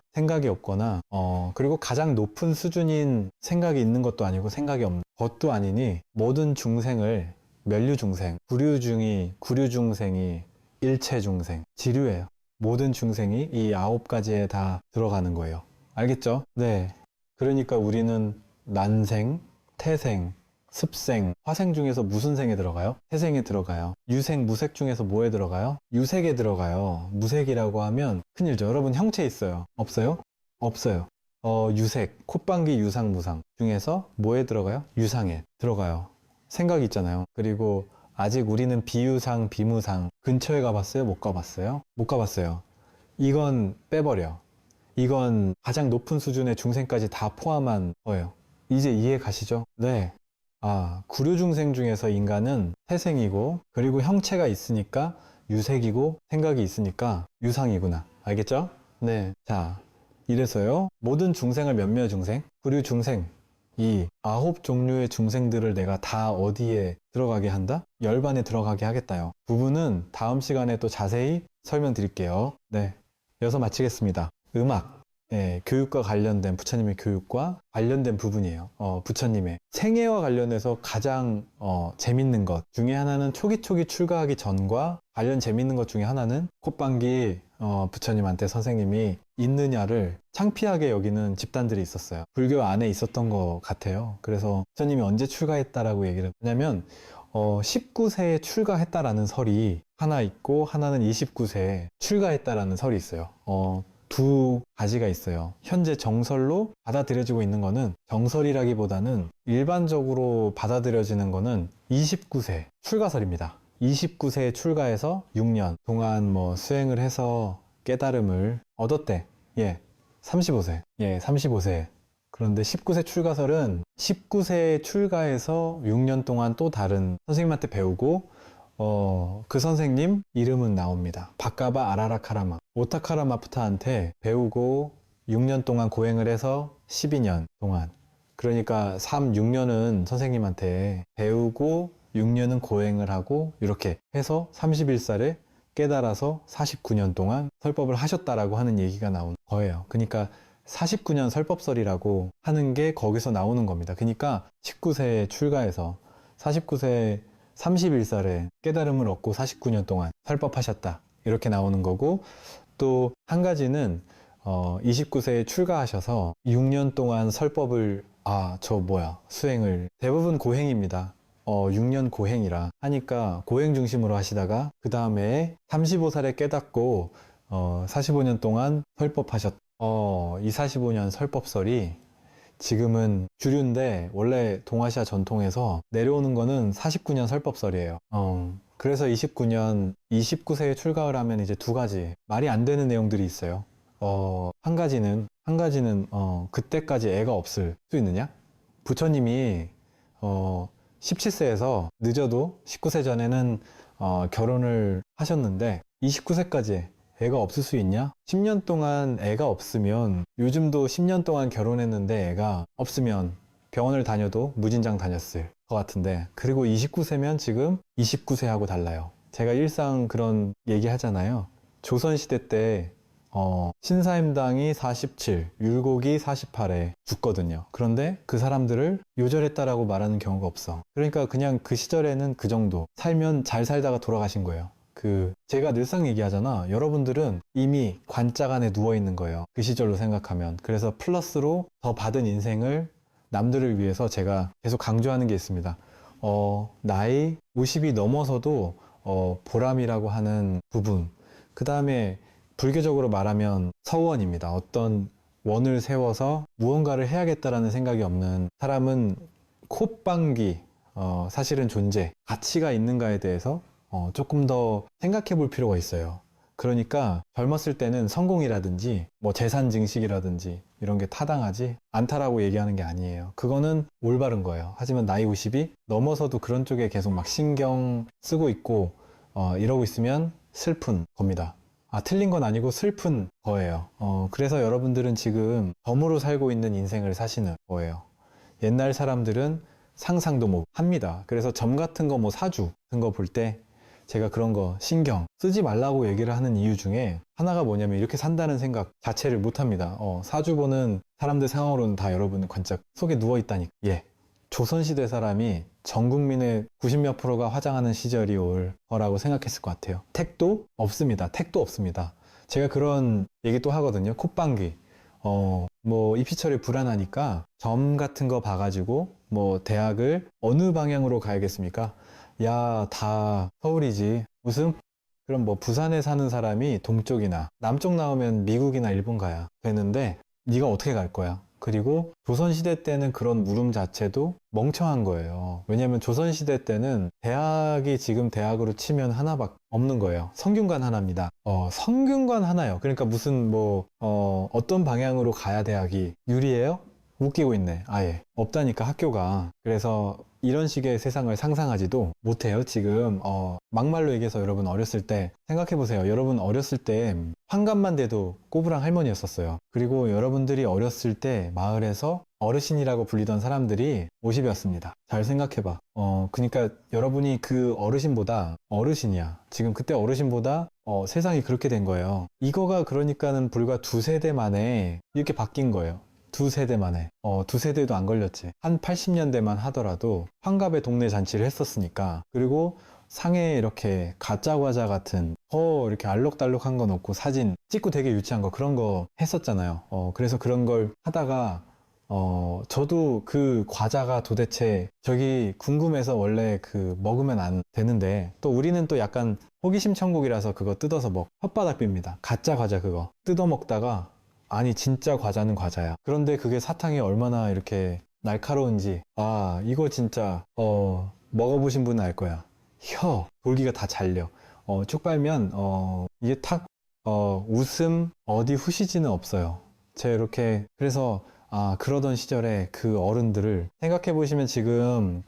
그리고 가장 높은 수준인 생각이 있는 것도 아니고 생각이 없는 것도 아니니, 모든 중생을 면류중생, 구류중생이 일체중생, 지류예요. 모든 중생이 이 9가지에 다 들어가는 거예요. 알겠죠? 네. 그러니까 우리는 난생, 태생, 습생, 화생 중에서 무슨 생에 들어가요? 태생에 들어가요. 유생, 무색 중에서 뭐에 들어가요? 유색에 들어가요. 무색이라고 하면 큰일이죠. 여러분 형체 있어요? 없어요? 없어요. 유색, 콧방귀, 유상, 무상 중에서 뭐에 들어가요? 유상에 들어가요. 생각이 있잖아요. 그리고 아직 우리는 비유상, 비무상 근처에 가봤어요? 못 가봤어요? 못 가봤어요. 이건 빼버려. 이건 가장 높은 수준의 중생까지 다 포함한 거예요. 이제 이해 가시죠? 네. 구류중생 중에서 인간은 태생이고, 그리고 형체가 있으니까 유색이고, 생각이 있으니까 유상이구나. 알겠죠? 네. 자, 이래서요. 모든 중생을 몇몇 중생? 구류중생. 이 9종류의 중생들을 내가 다 어디에 들어가게 한다? 열반에 들어가게 하겠다요. 부분은 다음 시간에 또 자세히 설명드릴게요. 네, 여기서 마치겠습니다. 음악, 교육과 관련된, 부처님의 교육과 관련된 부분이에요. 부처님의 생애와 관련해서 가장 재밌는 것 중에 하나는 초기 출가하기 전과 관련 재밌는 것 중에 하나는 콧방귀 부처님한테 선생님이 있느냐를 창피하게 여기는 집단들이 있었어요. 불교 안에 있었던 것 같아요. 그래서 부처님이 언제 출가했다라고 얘기를 하냐면 19세에 출가했다라는 설이 하나 있고, 하나는 29세에 출가했다라는 설이 있어요. 두 가지가 있어요. 현재 정설로 받아들여지고 있는 거는, 정설이라기보다는 일반적으로 받아들여지는 거는 29세 출가설입니다. 29세에 출가해서 6년 동안 수행을 해서 깨달음을 얻었대. 35세. 35세. 그런데 19세 출가설은 19세에 출가해서 6년 동안 또 다른 선생님한테 배우고, 그 선생님 이름은 나옵니다. 바카바 아라라카라마. 오타카라마프타한테 배우고 6년 동안 고행을 해서 12년 동안. 그러니까 6년은 선생님한테 배우고 6년은 고행을 하고, 이렇게 해서 31살에 깨달아서 49년 동안 설법을 하셨다라고 하는 얘기가 나오는 거예요. 그러니까 49년 설법설이라고 하는 게 거기서 나오는 겁니다. 그러니까 19세에 출가해서 49세 31살에 깨달음을 얻고 49년 동안 설법하셨다, 이렇게 나오는 거고, 또 한 가지는 29세에 출가하셔서 6년 동안 설법을 수행을, 대부분 고행입니다. 6년 고행이라 하니까 고행 중심으로 하시다가 그 다음에 35살에 깨닫고 45년 동안 설법하셨다. 이 45년 설법설이 지금은 주류인데, 원래 동아시아 전통에서 내려오는 거는 49년 설법설이에요. 그래서 29세에 출가를 하면 이제 두 가지 말이 안 되는 내용들이 있어요. 한 가지는 그때까지 애가 없을 수 있느냐? 부처님이 17세에서 늦어도 19세 전에는 결혼을 하셨는데 29세까지 애가 없을 수 있냐? 10년 동안 애가 없으면, 요즘도 10년 동안 결혼했는데 애가 없으면 병원을 다녀도 무진장 다녔을 것 같은데, 그리고 29세면 지금 29세하고 달라요. 제가 일상 그런 얘기 하잖아요. 조선시대 때 신사임당이 47, 율곡이 48에 죽거든요. 그런데 그 사람들을 요절했다라고 말하는 경우가 없어. 그러니까 그냥 그 시절에는 그 정도 살면 잘 살다가 돌아가신 거예요. 제가 늘상 얘기하잖아. 여러분들은 이미 관짝 안에 누워있는 거예요. 그 시절로 생각하면. 그래서 플러스로 더 받은 인생을 남들을 위해서 제가 계속 강조하는 게 있습니다. 나이 50이 넘어서도 보람이라고 하는 부분. 그 다음에 불교적으로 말하면 서원입니다. 어떤 원을 세워서 무언가를 해야겠다라는 생각이 없는 사람은 콧방귀, 사실은 존재, 가치가 있는가에 대해서 조금 더 생각해 볼 필요가 있어요. 그러니까 젊었을 때는 성공이라든지 재산 증식이라든지 이런 게 타당하지 않다라고 얘기하는 게 아니에요. 그거는 올바른 거예요. 하지만 나이 50이 넘어서도 그런 쪽에 계속 막 신경 쓰고 있고 이러고 있으면 슬픈 겁니다. 틀린 건 아니고 슬픈 거예요. 그래서 여러분들은 지금 덤으로 살고 있는 인생을 사시는 거예요. 옛날 사람들은 상상도 못 합니다. 그래서 점 같은 거 사주 같은 거 볼 때 제가 그런 거 신경 쓰지 말라고 얘기를 하는 이유 중에 하나가 뭐냐면, 이렇게 산다는 생각 자체를 못 합니다. 사주 보는 사람들 상황으로는 다 여러분 관짝 속에 누워 있다니까. 조선시대 사람이 전 국민의 90몇 프로가 화장하는 시절이 올 거라고 생각했을 것 같아요. 택도 없습니다. 택도 없습니다. 제가 그런 얘기 또 하거든요. 콧방귀. 입시철이 불안하니까 점 같은 거 봐가지고 대학을 어느 방향으로 가야겠습니까? 다 서울이지. 그럼 부산에 사는 사람이 동쪽이나 남쪽 나오면 미국이나 일본 가야 되는데 네가 어떻게 갈 거야? 그리고 조선시대 때는 그런 물음 자체도 멍청한 거예요. 왜냐면 조선시대 때는 대학이 지금 대학으로 치면 하나밖에 없는 거예요. 성균관 하나입니다. 성균관 하나요. 그러니까 어떤 방향으로 가야 대학이 유리해요? 웃기고 있네. 아예 없다니까, 학교가. 그래서 이런 식의 세상을 상상하지도 못해요. 지금 막말로 얘기해서 여러분 어렸을 때 생각해보세요. 여러분 어렸을 때 환갑만 돼도 꼬부랑 할머니였었어요. 그리고 여러분들이 어렸을 때 마을에서 어르신이라고 불리던 사람들이 50이었습니다. 잘 생각해봐. 그러니까 여러분이 그 어르신보다 어르신이야. 지금 그때 어르신보다 세상이 그렇게 된 거예요. 이거가 그러니까는 불과 두 세대 만에 이렇게 바뀐 거예요. 두 세대 만에. 두 세대도 안 걸렸지. 한 80년대만 하더라도 환갑의 동네 잔치를 했었으니까. 그리고 상에 이렇게 가짜 과자 같은 이렇게 알록달록한 거 넣고 사진 찍고 되게 유치한 거 그런 거 했었잖아요. 그래서 그런 걸 하다가 저도 그 과자가 도대체 저기 궁금해서 원래 그 먹으면 안 되는데 또 우리는 또 약간 호기심 천국이라서 그거 뜯어서 혓바닥 빕니다. 가짜 과자 그거 뜯어 먹다가 아니 진짜 과자는 과자야. 그런데 그게 사탕이 얼마나 이렇게 날카로운지 이거 진짜 먹어보신 분은 알 거야. 돌기가 다 잘려. 쭉 빨면 이게 탁 웃음 어디 후시지는 없어요. 제가 이렇게 그래서 그러던 시절에 그 어른들을 생각해 보시면 지금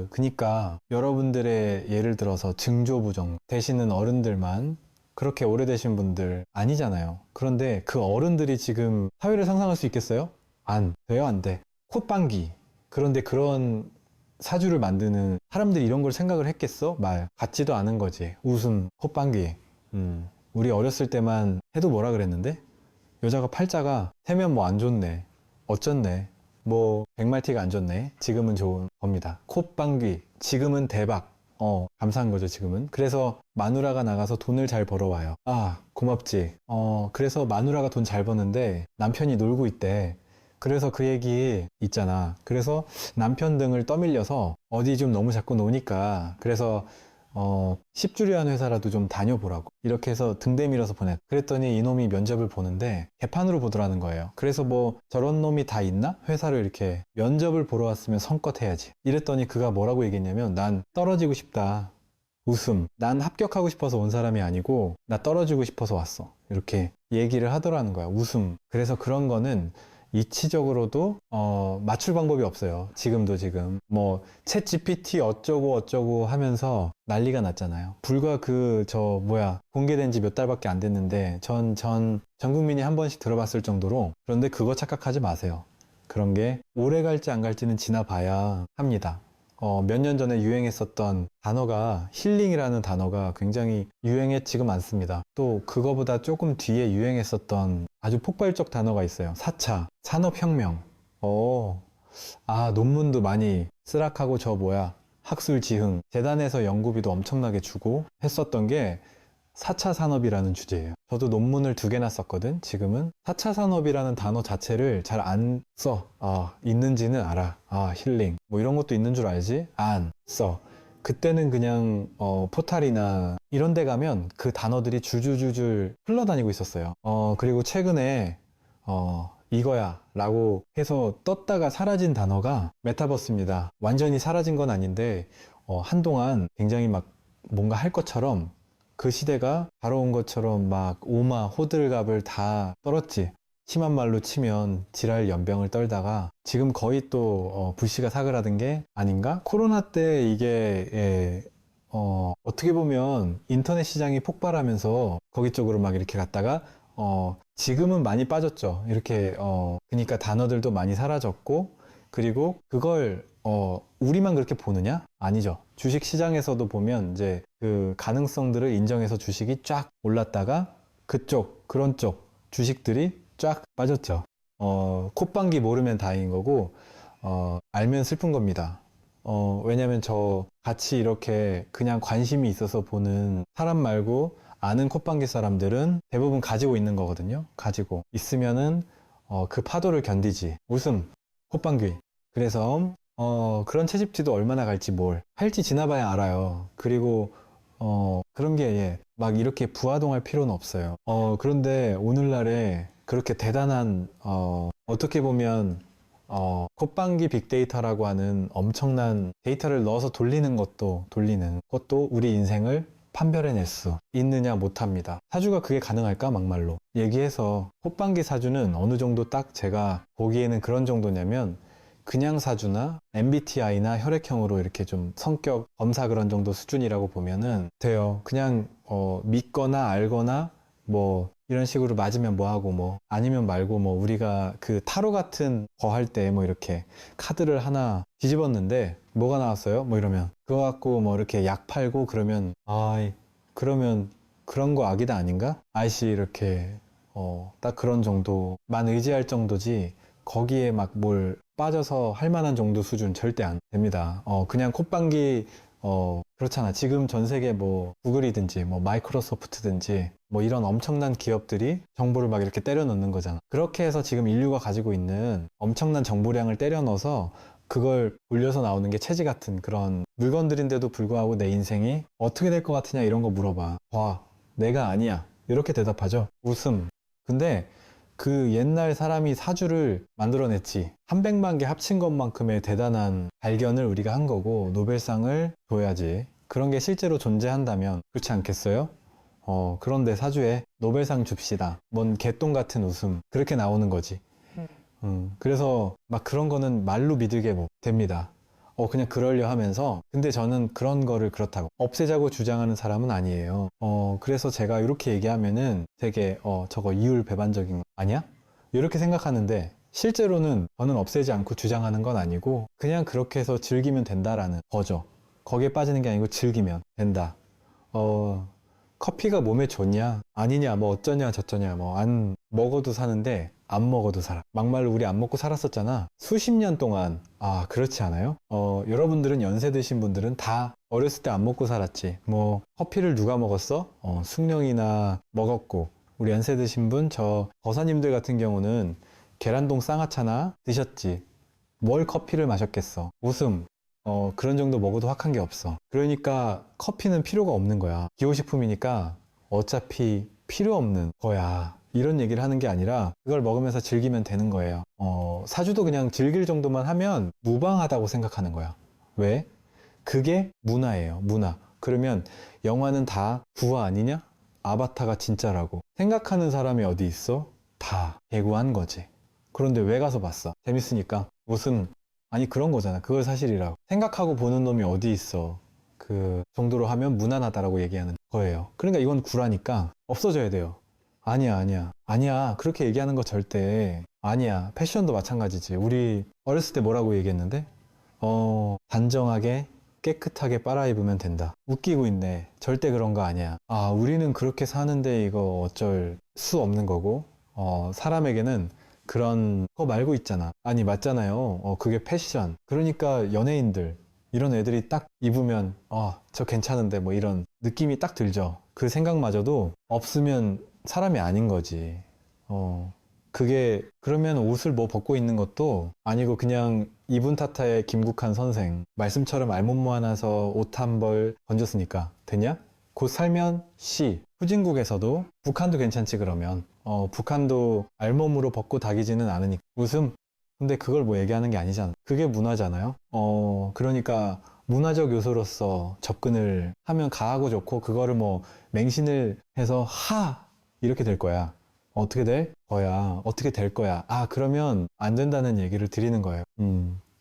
그니까 여러분들의 예를 들어서 증조부정 되시는 어른들만 그렇게 오래되신 분들 아니잖아요. 그런데 그 어른들이 지금 사회를 상상할 수 있겠어요? 안 돼요, 안 돼. 콧방귀. 그런데 그런 사주를 만드는 사람들이 이런 걸 생각을 했겠어? 말 같지도 않은 거지. 웃음, 콧방귀. 우리 어렸을 때만 해도 뭐라 그랬는데? 여자가 팔자가 세면 안 좋네. 어쩐네. 백말티가 안 좋네. 지금은 좋은 겁니다. 콧방귀. 지금은 대박. 감사한 거죠, 지금은. 그래서 마누라가 나가서 돈을 잘 벌어와요. 고맙지. 그래서 마누라가 돈 잘 버는데 남편이 놀고 있대. 그래서 그 얘기 있잖아. 그래서 남편 등을 떠밀려서 어디 좀 너무 자꾸 노니까 그래서 10주리한 회사라도 좀 다녀보라고 이렇게 해서 등 내밀어서 보냈. 그랬더니 이놈이 면접을 보는데 개판으로 보더라는 거예요. 그래서 저런 놈이 다 있나? 회사를 이렇게 면접을 보러 왔으면 성껏 해야지. 이랬더니 그가 뭐라고 얘기했냐면 난 떨어지고 싶다. 웃음. 난 합격하고 싶어서 온 사람이 아니고 나 떨어지고 싶어서 왔어. 이렇게 얘기를 하더라는 거야. 웃음. 그래서 그런 거는 이치적으로도 맞출 방법이 없어요. 지금도 지금 챗 GPT 어쩌고 어쩌고 하면서 난리가 났잖아요. 불과 공개된 지 몇 달밖에 안 됐는데 전 국민이 한 번씩 들어봤을 정도로. 그런데 그거 착각하지 마세요. 그런 게 오래 갈지 안 갈지는 지나봐야 합니다. 몇 년 전에 유행했었던 단어가 힐링이라는 단어가 굉장히 유행했지가 않습니다. 또 그거보다 조금 뒤에 유행했었던 아주 폭발적 단어가 있어요. 4차 산업혁명. 논문도 많이 쓰락하고 학술지흥 재단에서 연구비도 엄청나게 주고 했었던 게 4차 산업이라는 주제예요. 저도 논문을 2개나 썼거든. 지금은 4차 산업이라는 단어 자체를 잘 안 써. 있는지는 알아. 힐링 이런 것도 있는 줄 알지? 안 써. 그때는 그냥 포탈이나 이런 데 가면 그 단어들이 줄줄줄줄 흘러다니고 있었어요. 그리고 최근에 이거야 라고 해서 떴다가 사라진 단어가 메타버스입니다. 완전히 사라진 건 아닌데 한동안 굉장히 뭔가 할 것처럼 그 시대가 바로 온 것처럼 오마 호들갑을 다 떨었지. 심한 말로 치면 지랄 연병을 떨다가 지금 거의 또 불씨가 사그라든 게 아닌가? 코로나 때 이게 어떻게 보면 인터넷 시장이 폭발하면서 거기 쪽으로 이렇게 갔다가 지금은 많이 빠졌죠. 이렇게 그러니까 단어들도 많이 사라졌고 그리고 그걸 우리만 그렇게 보느냐? 아니죠. 주식 시장에서도 보면 이제 그 가능성들을 인정해서 주식이 쫙 올랐다가 그런 쪽 주식들이 쫙 빠졌죠. 콧방귀 모르면 다행인 거고 알면 슬픈 겁니다. 왜냐면 저 같이 이렇게 그냥 관심이 있어서 보는 사람 말고 아는 콧방귀 사람들은 대부분 가지고 있는 거거든요. 가지고 있으면은 그 파도를 견디지. 웃음, 콧방귀. 그래서 그런 채집지도 얼마나 갈지 뭘 할지 지나봐야 알아요. 그리고 그런 게 이렇게 부화동할 필요는 없어요. 그런데 오늘날에 그렇게 대단한 어떻게 보면 콧방귀 빅데이터라고 하는 엄청난 데이터를 넣어서 돌리는 것도 우리 인생을 판별해낼 수 있느냐 못합니다. 사주가 그게 가능할까 막말로 얘기해서 콧방귀 사주는 어느 정도 딱 제가 보기에는 그런 정도냐면 그냥 사주나 MBTI나 혈액형으로 이렇게 좀 성격 검사 그런 정도 수준이라고 보면은 돼요. 그냥 믿거나 알거나 이런 식으로 맞으면 뭐 하고 뭐 아니면 말고 뭐 우리가 그 타로 같은 거 할 때 뭐 이렇게 카드를 하나 뒤집었는데 뭐가 나왔어요? 뭐 이러면 그거 갖고 뭐 이렇게 약 팔고 그러면 그러면 그런 거 악이다 아닌가? 아이씨 이렇게 딱 그런 정도만 의지할 정도지 거기에 막 뭘 빠져서 할 만한 정도 수준 절대 안 됩니다. 그냥 콧방귀 그렇잖아. 지금 전 세계 뭐 구글이든지 뭐 마이크로소프트든지 뭐 이런 엄청난 기업들이 정보를 막 이렇게 때려 넣는 거잖아. 그렇게 해서 지금 인류가 가지고 있는 엄청난 정보량을 때려 넣어서 그걸 돌려서 나오는 게 채지 같은 그런 물건들인데도 불구하고 내 인생이 어떻게 될 것 같으냐 이런 거 물어봐. 내가 아니야. 이렇게 대답하죠. 웃음. 근데 그 옛날 사람이 사주를 만들어냈지. 300만 개 합친 것만큼의 대단한 발견을 우리가 한 거고 노벨상을 줘야지. 그런 게 실제로 존재한다면 그렇지 않겠어요? 그런데 사주에 노벨상 줍시다. 뭔 개똥 같은 웃음. 그렇게 나오는 거지. 그래서 막 그런 거는 말로 믿으게 뭐 됩니다. 그냥 그러려 하면서 근데 저는 그런 거를 그렇다고 없애자고 주장하는 사람은 아니에요. 그래서 제가 이렇게 얘기하면은 되게 저거 이율배반적인 거 아니야? 이렇게 생각하는데 실제로는 저는 없애지 않고 주장하는 건 아니고 그냥 그렇게 해서 즐기면 된다라는 거죠. 거기에 빠지는 게 아니고 즐기면 된다. 커피가 몸에 좋냐? 아니냐? 뭐 어쩌냐 저쩌냐? 뭐 안 먹어도 사는데 안 먹어도 살아. 막말로 우리 안 먹고 살았었잖아. 수십 년 동안. 그렇지 않아요? 여러분들은 연세 드신 분들은 다 어렸을 때 안 먹고 살았지. 뭐 커피를 누가 먹었어? 숙령이나 먹었고 우리 연세 드신 분, 저 거사님들 같은 경우는 계란동 쌍화차나 드셨지. 뭘 커피를 마셨겠어. 웃음. 그런 정도 먹어도 확한 게 없어. 그러니까 커피는 필요가 없는 거야. 기호식품이니까 어차피 필요 없는 거야. 이런 얘기를 하는 게 아니라 그걸 먹으면서 즐기면 되는 거예요. 사주도 그냥 즐길 정도만 하면 무방하다고 생각하는 거야. 왜? 그게 문화예요. 문화. 그러면 영화는 다 구화 아니냐? 아바타가 진짜라고 생각하는 사람이 어디 있어? 다 개구한 거지. 그런데 왜 가서 봤어? 재밌으니까. 무슨 아니 그런 거잖아. 그걸 사실이라고 생각하고 보는 놈이 어디 있어. 그 정도로 하면 무난하다라고 얘기하는 거예요. 그러니까 이건 구라니까 없어져야 돼요. 아니야. 그렇게 얘기하는 거 절대 아니야. 패션도 마찬가지지. 우리 어렸을 때 뭐라고 얘기했는데 단정하게 깨끗하게 빨아입으면 된다. 웃기고 있네. 절대 그런 거 아니야. 우리는 그렇게 사는데 이거 어쩔 수 없는 거고 사람에게는 그런 거 말고 있잖아. 아니 맞잖아요. 그게 패션. 그러니까 연예인들 이런 애들이 딱 입으면 저 괜찮은데 뭐 이런 느낌이 딱 들죠. 그 생각마저도 없으면 사람이 아닌 거지. 그게 그러면 옷을 뭐 벗고 있는 것도 아니고 그냥 이분 탓하에 김국한 선생 말씀처럼 알몸모 하나서 옷 한 벌 건졌으니까 됐냐? 곧 살면 후진국에서도 북한도 괜찮지 그러면 북한도 알몸으로 벗고 다니지는 않으니까 웃음. 근데 그걸 뭐 얘기하는 게 아니잖아. 그게 문화잖아요. 그러니까 문화적 요소로서 접근을 하면 가하고 좋고 그거를 뭐 맹신을 해서 이렇게 될 거야. 어떻게 될 거야? 어떻게 될 거야? 그러면 안 된다는 얘기를 드리는 거예요.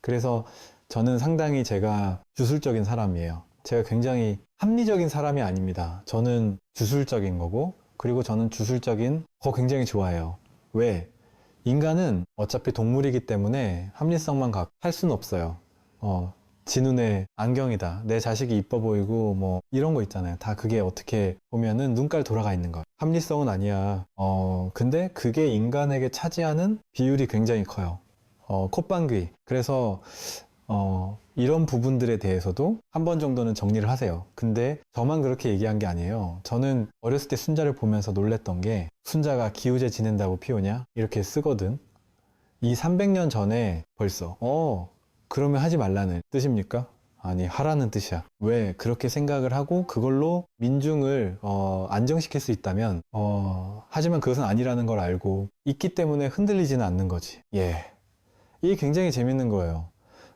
그래서 저는 상당히 제가 주술적인 사람이에요. 제가 굉장히 합리적인 사람이 아닙니다. 저는 주술적인 거고, 그리고 저는 주술적인 거 굉장히 좋아해요. 왜? 인간은 어차피 동물이기 때문에 합리성만 할 수는 없어요. 지 눈에 안경이다. 내 자식이 이뻐 보이고 뭐 이런 거 있잖아요. 다 그게 어떻게 보면은 눈깔 돌아가 있는 거. 합리성은 아니야. 근데 그게 인간에게 차지하는 비율이 굉장히 커요. 콧방귀. 그래서 이런 부분들에 대해서도 한 번 정도는 정리를 하세요. 근데 저만 그렇게 얘기한 게 아니에요. 저는 어렸을 때 순자를 보면서 놀랬던 게 순자가 기우제 지낸다고 피우냐? 이렇게 쓰거든. 이 300년 전에 벌써 그러면 하지 말라는 뜻입니까? 아니 하라는 뜻이야. 왜 그렇게 생각을 하고 그걸로 민중을 안정시킬 수 있다면 하지만 그것은 아니라는 걸 알고 있기 때문에 흔들리지는 않는 거지. 이게 굉장히 재밌는 거예요.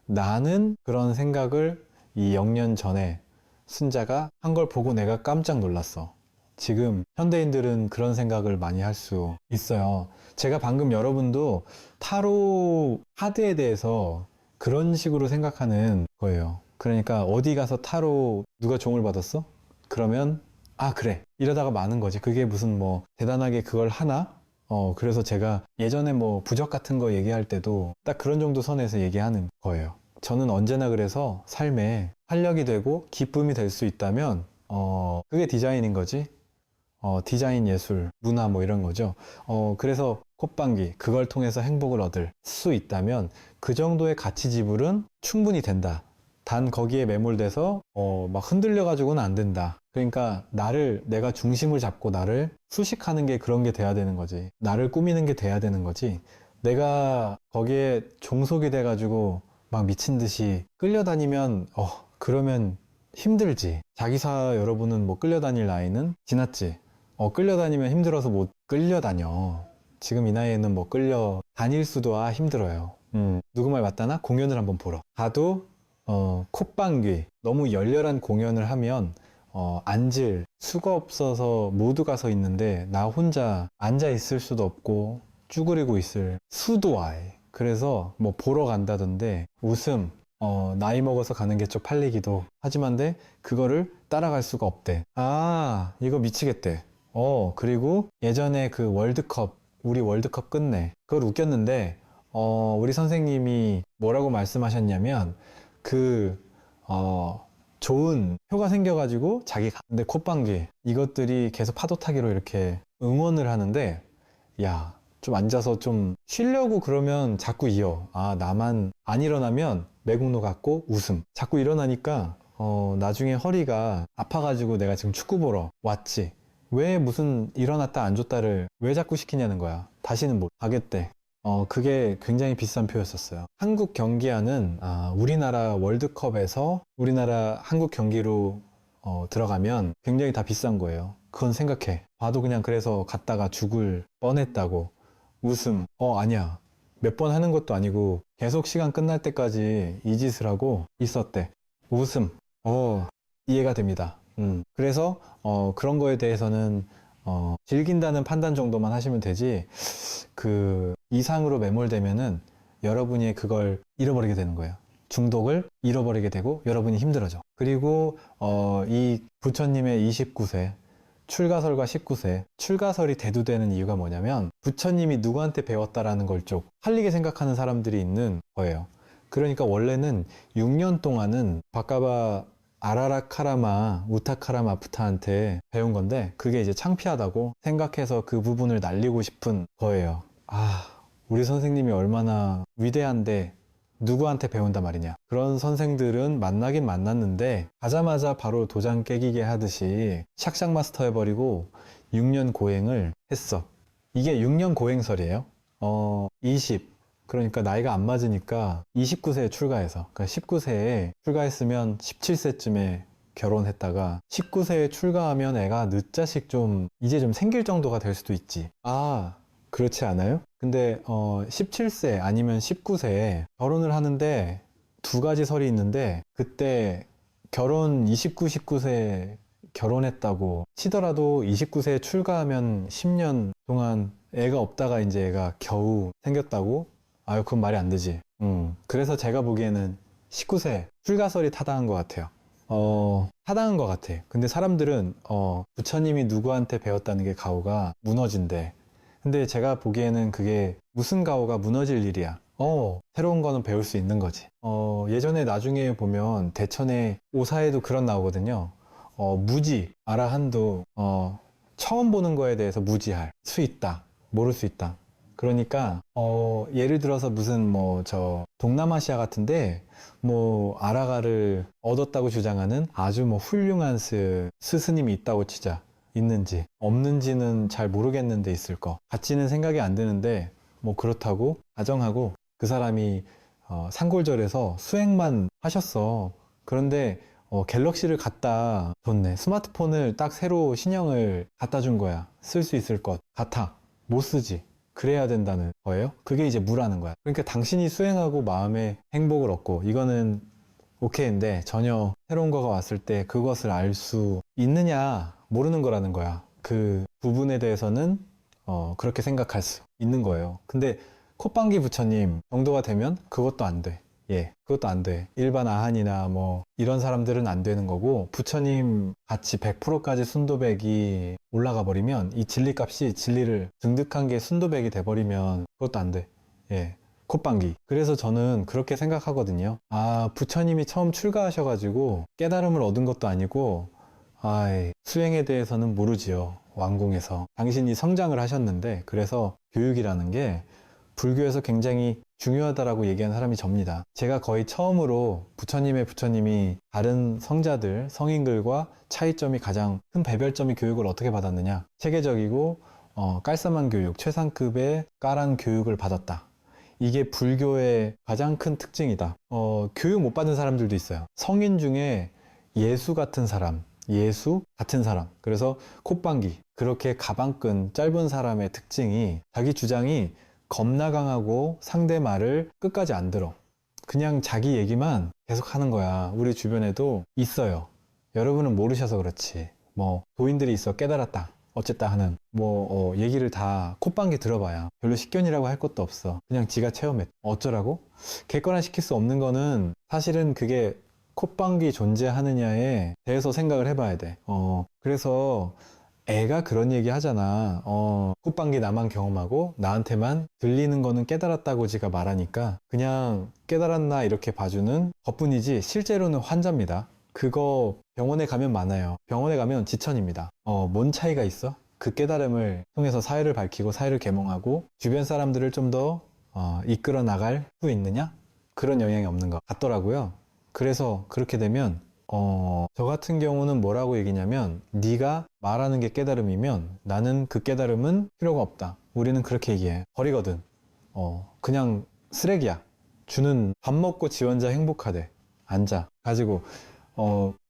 나는 그런 생각을 이 0년 전에 순자가 한 걸 보고 내가 깜짝 놀랐어. 지금 현대인들은 그런 생각을 많이 할 수 있어요. 제가 방금 여러분도 타로 카드에 대해서 그런 식으로 생각하는 거예요. 그러니까 어디 가서 타로 누가 종을 받았어? 그러면 아, 그래. 이러다가 마는 거지. 그게 무슨 뭐 대단하게 그걸 하나? 그래서 제가 예전에 뭐 부적 같은 거 얘기할 때도 딱 그런 정도 선에서 얘기하는 거예요. 저는 언제나 그래서 삶에 활력이 되고 기쁨이 될 수 있다면, 그게 디자인인 거지. 디자인 예술, 문화 뭐 이런 거죠. 그래서 콧방귀, 그걸 통해서 행복을 얻을 수 있다면 그 정도의 가치 지불은 충분히 된다. 단 거기에 매몰돼서 막 흔들려 가지고는 안 된다. 그러니까 내가 중심을 잡고 나를 수식하는 게 그런 게 돼야 되는 거지. 나를 꾸미는 게 돼야 되는 거지. 내가 거기에 종속이 돼 가지고 막 미친 듯이 끌려다니면 그러면 힘들지. 자기사 여러분은 뭐 끌려다닐 나이는 지났지. 끌려다니면 힘들어서 못 끌려다녀. 지금 이 나이에는 뭐 끌려다닐 수도 힘들어요. 누구 말 맞다나? 공연을 한번 보러 가도 콧방귀, 너무 열렬한 공연을 하면 앉을 수가 없어서 모두가 서 있는데 나 혼자 앉아 있을 수도 없고 쭈그리고 있을 수도 와해. 그래서 뭐 보러 간다던데 웃음, 나이 먹어서 가는 게 쪽팔리기도 하지만 그거를 따라갈 수가 없대. 아, 이거 미치겠대. 그리고 예전에 그 우리 월드컵 끝내. 그걸 웃겼는데, 우리 선생님이 뭐라고 말씀하셨냐면, 그, 좋은 표가 생겨가지고 근데 콧방귀, 이것들이 계속 파도 타기로 이렇게 응원을 하는데, 야, 좀 앉아서 좀 쉬려고 그러면 자꾸 이어. 아, 나만 안 일어나면 매국노 같고 웃음. 자꾸 일어나니까, 나중에 허리가 아파가지고 내가 지금 축구 보러 왔지. 왜 무슨 일어났다 앉았다를 왜 자꾸 시키냐는 거야. 다시는 못 하겠대. 그게 굉장히 비싼 표였었어요. 한국 경기하는, 우리나라 월드컵에서 우리나라 한국 경기로 들어가면 굉장히 다 비싼 거예요. 그건 생각해. 봐도 그냥 그래서 갔다가 죽을 뻔했다고. 웃음. 아니야. 몇 번 하는 것도 아니고 계속 시간 끝날 때까지 이 짓을 하고 있었대. 웃음. 이해가 됩니다. 그래서 그런 거에 대해서는 즐긴다는 판단 정도만 하시면 되지, 그 이상으로 매몰되면은 여러분이 그걸 잃어버리게 되는 거예요. 중독을 잃어버리게 되고 여러분이 힘들어져. 그리고 이 부처님의 29세 출가설과 19세 출가설이 대두되는 이유가 뭐냐면, 부처님이 누구한테 배웠다라는 걸 좀 할리게 생각하는 사람들이 있는 거예요. 그러니까 원래는 6년 동안은 바카바 아라라카라마 우타카라마프타한테 배운 건데, 그게 이제 창피하다고 생각해서 그 부분을 날리고 싶은 거예요. 우리 선생님이 얼마나 위대한데 누구한테 배운단 말이냐. 그런 선생들은 만나긴 만났는데 가자마자 바로 도장 깨기게 하듯이 샥샥 마스터 해버리고 6년 고행을 했어. 이게 6년 고행설이에요. 20, 그러니까 나이가 안 맞으니까 29세에 출가해서, 그러니까 19세에 출가했으면 17세쯤에 결혼했다가 19세에 출가하면 애가 늦자식 이제 좀 생길 정도가 될 수도 있지. 그렇지 않아요? 근데 17세 아니면 19세에 결혼을 하는데 두 가지 설이 있는데, 그때 결혼 19세 결혼했다고 치더라도 29세에 출가하면 10년 동안 애가 없다가 이제 애가 겨우 생겼다고? 그건 말이 안 되지. 그래서 제가 보기에는 19세 출가설이 타당한 것 같아요. 타당한 것 같아. 근데 사람들은 부처님이 누구한테 배웠다는 게 가오가 무너진대. 근데 제가 보기에는 그게 무슨 가오가 무너질 일이야. 새로운 거는 배울 수 있는 거지. 예전에 나중에 보면 대천의 오사에도 그런 나오거든요. 무지, 아라한도 처음 보는 거에 대해서 무지할 수 있다. 모를 수 있다. 그러니까 예를 들어서 무슨 동남아시아 같은데 아라가를 얻었다고 주장하는 아주 훌륭한 스승님이 있다고 치자. 있는지 없는지는 잘 모르겠는데 있을 거 같지는 생각이 안 드는데, 그렇다고 가정하고 그 사람이 산골절에서 수행만 하셨어. 그런데 갤럭시를 갖다 줬네. 스마트폰을 딱 새로 신형을 갖다 준 거야. 쓸 수 있을 것 같아. 못 쓰지. 그래야 된다는 거예요. 그게 이제 무라는 거야. 그러니까 당신이 수행하고 마음의 행복을 얻고 이거는 오케이인데, 전혀 새로운 거가 왔을 때 그것을 알 수 있느냐, 모르는 거라는 거야. 그 부분에 대해서는 그렇게 생각할 수 있는 거예요. 근데 콧방귀 부처님 정도가 되면 그것도 안 돼. 예, 그것도 안 돼. 일반 아한이나 뭐 이런 사람들은 안 되는 거고, 부처님 같이 100%까지 순도백이 올라가 버리면 이 진리값이 진리를 등득한 게 순도백이 돼 버리면 그것도 안 돼. 예. 콧방귀. 그래서 저는 그렇게 생각하거든요. 아, 부처님이 처음 출가하셔가지고 깨달음을 얻은 것도 아니고, 아이, 수행에 대해서는 모르지요. 왕궁에서. 당신이 성장을 하셨는데, 그래서 교육이라는 게 불교에서 굉장히 중요하다라고 얘기한 사람이 접니다. 제가 거의 처음으로 부처님의 부처님이 다른 성자들, 성인들과 차이점이 가장 큰 배별점이 교육을 어떻게 받았느냐. 체계적이고 깔쌈한 교육, 최상급의 까란 교육을 받았다. 이게 불교의 가장 큰 특징이다. 교육 못 받은 사람들도 있어요. 성인 중에 예수 같은 사람, 그래서 콧방귀. 그렇게 가방끈 짧은 사람의 특징이 자기 주장이 겁나 강하고 상대 말을 끝까지 안 들어. 그냥 자기 얘기만 계속 하는 거야. 우리 주변에도 있어요. 여러분은 모르셔서 그렇지. 뭐 도인들이 있어 깨달았다. 어쨌다 하는 얘기를 다 콧방귀 들어봐야 별로 식견이라고 할 것도 없어. 그냥 지가 체험했. 어쩌라고? 객관화시킬 수 없는 거는 사실은 그게 콧방귀 존재하느냐에 대해서 생각을 해봐야 돼. 그래서 애가 그런 얘기 하잖아. 콧방귀 나만 경험하고 나한테만 들리는 거는 깨달았다고 지가 말하니까 그냥 깨달았나 이렇게 봐주는 것뿐이지 실제로는 환자입니다. 그거 병원에 가면 많아요. 병원에 가면 지천입니다. 뭔 차이가 있어? 그 깨달음을 통해서 사회를 밝히고 사회를 계몽하고 주변 사람들을 좀 더 이끌어 나갈 수 있느냐? 그런 영향이 없는 것 같더라고요. 그래서 그렇게 되면 저 같은 경우는 뭐라고 얘기냐면 네가 말하는 게 깨달음이면 나는 그 깨달음은 필요가 없다. 우리는 그렇게 얘기해. 버리거든. 그냥 쓰레기야. 주는 밥 먹고 지 혼자 행복하대. 앉아. 가지고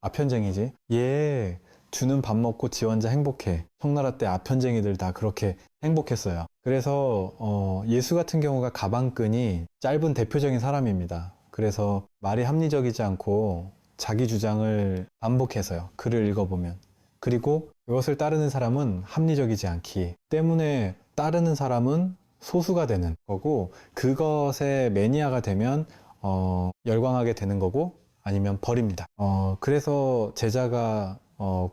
아편쟁이지. 얘 주는 밥 먹고 지 혼자 행복해. 청나라 때 아편쟁이들 다 그렇게 행복했어요. 그래서 예수 같은 경우가 가방끈이 짧은 대표적인 사람입니다. 그래서 말이 합리적이지 않고 자기 주장을 반복해서요. 글을 읽어보면. 그리고 그것을 따르는 사람은 합리적이지 않기 때문에 따르는 사람은 소수가 되는 거고 그것에 매니아가 되면 열광하게 되는 거고 아니면 버립니다. 그래서 제자가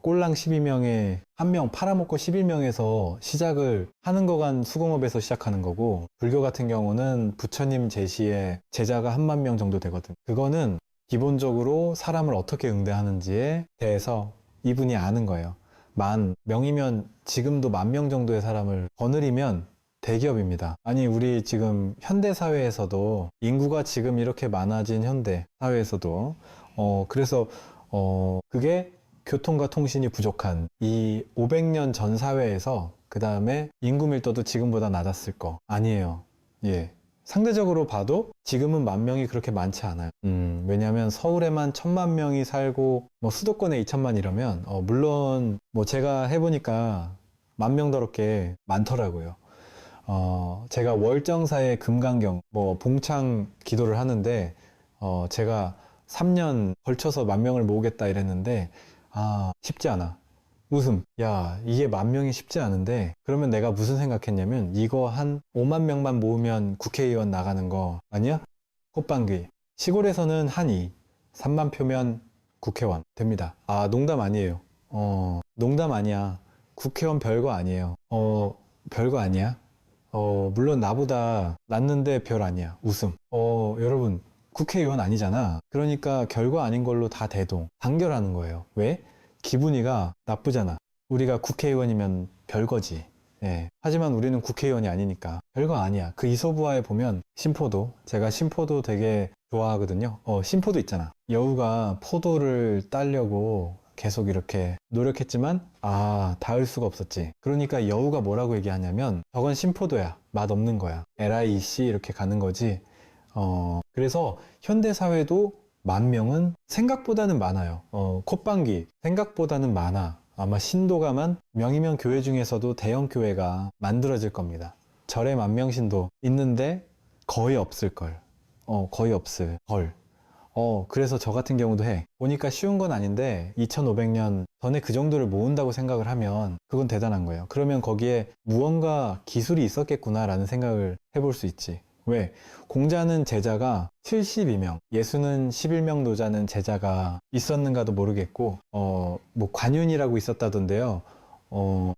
꼴랑 12명에 한 명 팔아먹고 11명에서 시작을 하는 거간 수공업에서 시작하는 거고 불교 같은 경우는 부처님 제시에 제자가 1만 명 정도 되거든. 그거는 기본적으로 사람을 어떻게 응대하는지에 대해서 이분이 아는 거예요. 10,000명이면 지금도 10,000명 정도의 사람을 거느리면 대기업입니다. 아니 우리 지금 현대사회에서도 인구가 지금 이렇게 많아진 현대 사회에서도 그래서 그게 교통과 통신이 부족한 이 500년 전 사회에서 그 다음에 인구 밀도도 지금보다 낮았을 거 아니에요. 예. 상대적으로 봐도 지금은 10,000명이 그렇게 많지 않아요. 왜냐하면 서울에만 1,000만 명이 살고 뭐 수도권에 2천만 이러면 물론 뭐 제가 해보니까 10,000명더럽게 많더라고요. 제가 월정사의 금강경 뭐 봉창 기도를 하는데 제가 3년 걸쳐서 10,000명을 모으겠다 이랬는데 쉽지 않아. 웃음. 야, 이게 10,000명이 쉽지 않은데 그러면 내가 무슨 생각했냐면 이거 한 5만 명만 모으면 국회의원 나가는 거 아니야? 콧방귀. 시골에서는 한 3만 표면 국회의원 됩니다. 농담 아니에요. 농담 아니야. 국회의원 별거 아니에요. 별거 아니야. 물론 나보다 낫는데 별 아니야. 웃음. 여러분 국회의원 아니잖아. 그러니까 별거 아닌 걸로 다 대동 단결하는 거예요. 왜? 기분이가 나쁘잖아. 우리가 국회의원이면 별거지. 예. 하지만 우리는 국회의원이 아니니까 별거 아니야. 그 이솝우화에 보면 심포도, 제가 심포도 되게 좋아하거든요. 심포도 있잖아. 여우가 포도를 따려고 계속 이렇게 노력했지만 닿을 수가 없었지. 그러니까 여우가 뭐라고 얘기하냐면 저건 심포도야. 맛 없는 거야. LIC 이렇게 가는 거지. 그래서 현대사회도 10,000명은 생각보다는 많아요. 콧방귀 생각보다는 많아. 아마 신도가만 명이면 교회 중에서도 대형 교회가 만들어질 겁니다. 절에 10,000명 신도 있는데 거의 없을걸. 거의 없을 걸. 그래서 저 같은 경우도 해. 보니까 쉬운 건 아닌데 2,500년 전에 그 정도를 모은다고 생각을 하면 그건 대단한 거예요. 그러면 거기에 무언가 기술이 있었겠구나 라는 생각을 해볼 수 있지. 왜? 공자는 제자가 72명, 예수는 11명 노자는 제자가 있었는가도 모르겠고, 뭐 관윤이라고 있었다던데요.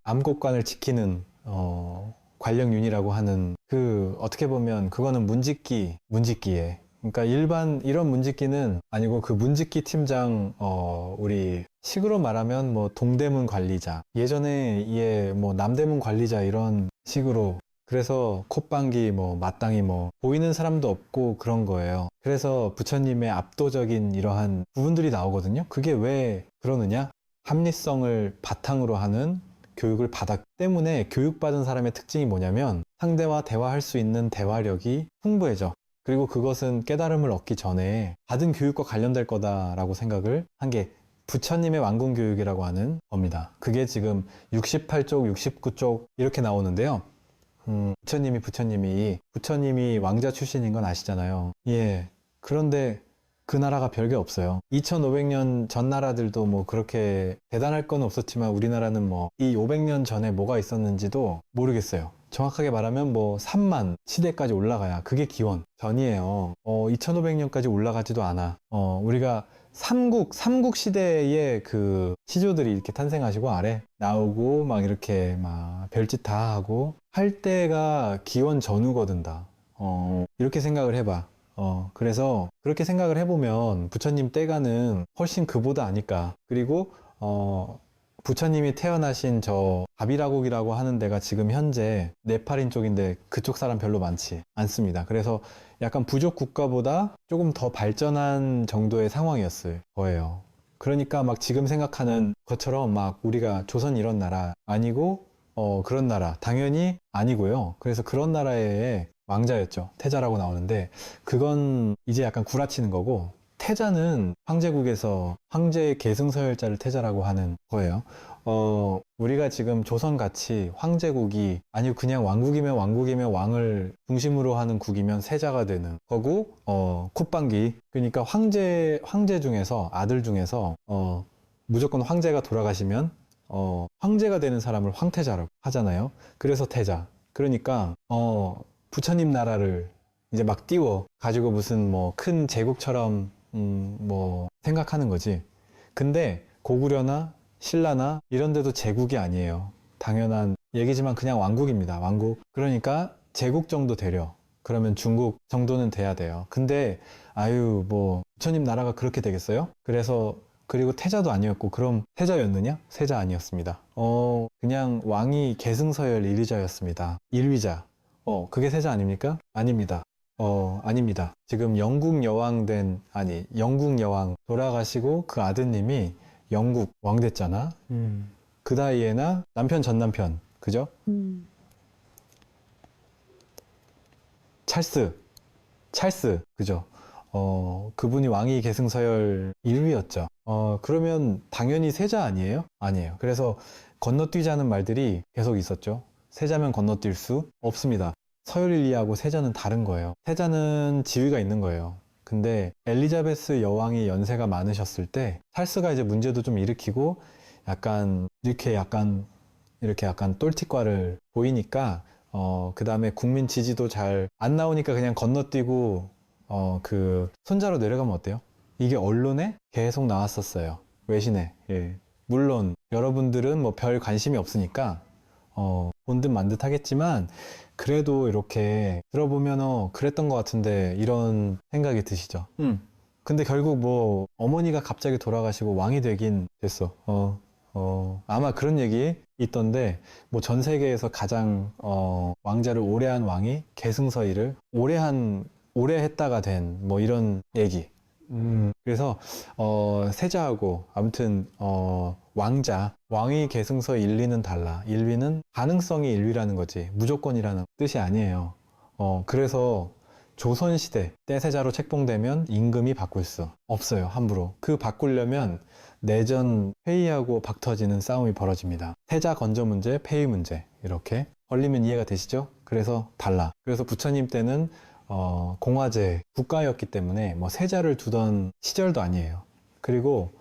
암곡관을 지키는, 관령윤이라고 하는, 어떻게 보면 그거는 문직기에. 그러니까 이런 문직기는 아니고 그 문직기 팀장, 우리 식으로 말하면 뭐 동대문 관리자. 예전에 뭐 남대문 관리자 이런 식으로 그래서 콧방귀 뭐 마땅히 뭐 보이는 사람도 없고 그런 거예요. 그래서 부처님의 압도적인 이러한 부분들이 나오거든요. 그게 왜 그러느냐? 합리성을 바탕으로 하는 교육을 받았기 때문에 교육받은 사람의 특징이 뭐냐면 상대와 대화할 수 있는 대화력이 풍부해져. 그리고 그것은 깨달음을 얻기 전에 받은 교육과 관련될 거다라고 생각을 한 게 부처님의 완공교육이라고 하는 겁니다. 그게 지금 68쪽, 69쪽 이렇게 나오는데요. 부처님이 왕자 출신인 건 아시잖아요. 예. 그런데 그 나라가 별게 없어요. 2500년 전 나라들도 뭐 그렇게 대단할 건 없었지만 우리나라는 뭐 이 500년 전에 뭐가 있었는지도 모르겠어요. 정확하게 말하면 뭐 3만 시대까지 올라가야 그게 기원 전이에요. 2500년까지 올라가지도 않아. 우리가 삼국 시대의 그 시조들이 이렇게 탄생하시고 아래 나오고 막 이렇게 막 별짓 다 하고 할 때가 기원 전후거든 다. 이렇게 생각을 해봐. 그래서 그렇게 생각을 해보면 부처님 때가는 훨씬 그보다 아닐까. 그리고 부처님이 태어나신 저 바비라국이라고 하는 데가 지금 현재 네팔인 쪽인데 그쪽 사람 별로 많지 않습니다. 그래서 약간 부족 국가보다 조금 더 발전한 정도의 상황이었을 거예요. 그러니까 막 지금 생각하는 것처럼 막 우리가 조선 이런 나라 아니고 그런 나라 당연히 아니고요. 그래서 그런 나라의 왕자였죠. 태자라고 나오는데 그건 이제 약간 구라치는 거고 태자는 황제국에서 황제의 계승서열자를 태자라고 하는 거예요. 우리가 지금 조선같이 황제국이 아니고 그냥 왕국이면 왕을 중심으로 하는 국이면 세자가 되는 거고 콧방귀 그러니까 황제 중에서 아들 중에서 무조건 황제가 돌아가시면 황제가 되는 사람을 황태자라고 하잖아요. 그래서 태자. 그러니까 부처님 나라를 이제 막 띄워 가지고 무슨 뭐 큰 제국처럼 뭐 생각하는 거지. 근데 고구려나 신라나 이런 데도 제국이 아니에요. 당연한 얘기지만 그냥 왕국입니다. 왕국. 그러니까 제국 정도 되려. 그러면 중국 정도는 돼야 돼요. 근데 아유 뭐 부처님 나라가 그렇게 되겠어요? 그리고 태자도 아니었고 그럼 태자였느냐? 세자 아니었습니다. 그냥 왕이 계승서열 일위자였습니다. 일위자. 그게 세자 아닙니까? 아닙니다. 아닙니다. 지금 영국 여왕 돌아가시고 그 아드님이 영국 왕 됐잖아. 그 나이에나 남편 전 남편 그죠? 찰스 그죠? 그분이 왕위 계승서열 1위였죠. 그러면 당연히 세자 아니에요? 아니에요. 그래서 건너뛰자는 말들이 계속 있었죠. 세자면 건너뛸 수 없습니다. 서열일리하고 세자는 다른 거예요. 세자는 지위가 있는 거예요. 근데 엘리자베스 여왕이 연세가 많으셨을 때 찰스가 이제 문제도 좀 일으키고 이렇게 약간 똘티과를 보이니까 그 다음에 국민 지지도 잘 안 나오니까 그냥 건너뛰고 그 손자로 내려가면 어때요? 이게 언론에 계속 나왔었어요. 외신에. 예. 물론 여러분들은 뭐 별 관심이 없으니까 본 듯 만 듯 하겠지만 그래도 이렇게 들어보면 그랬던 것 같은데 이런 생각이 드시죠. 근데 결국 뭐 어머니가 갑자기 돌아가시고 왕이 되긴 됐어. 아마 그런 얘기 있던데 뭐 전 세계에서 가장 왕자를 오래 한 왕이 계승서일을 오래 했다가 된 뭐 이런 얘기. 그래서 세자하고 아무튼 왕위 계승서 1위는 달라. 1위는 가능성이 1위라는 거지 무조건이라는 뜻이 아니에요. 그래서 조선시대 때 세자로 책봉되면 임금이 바꿀 수 없어요. 함부로. 그 바꾸려면 내전 회의하고 박 터지는 싸움이 벌어집니다. 세자 건조 문제, 폐위 문제 이렇게 걸리면 이해가 되시죠? 그래서 달라. 그래서 부처님 때는 공화제 국가였기 때문에 뭐 세자를 두던 시절도 아니에요. 그리고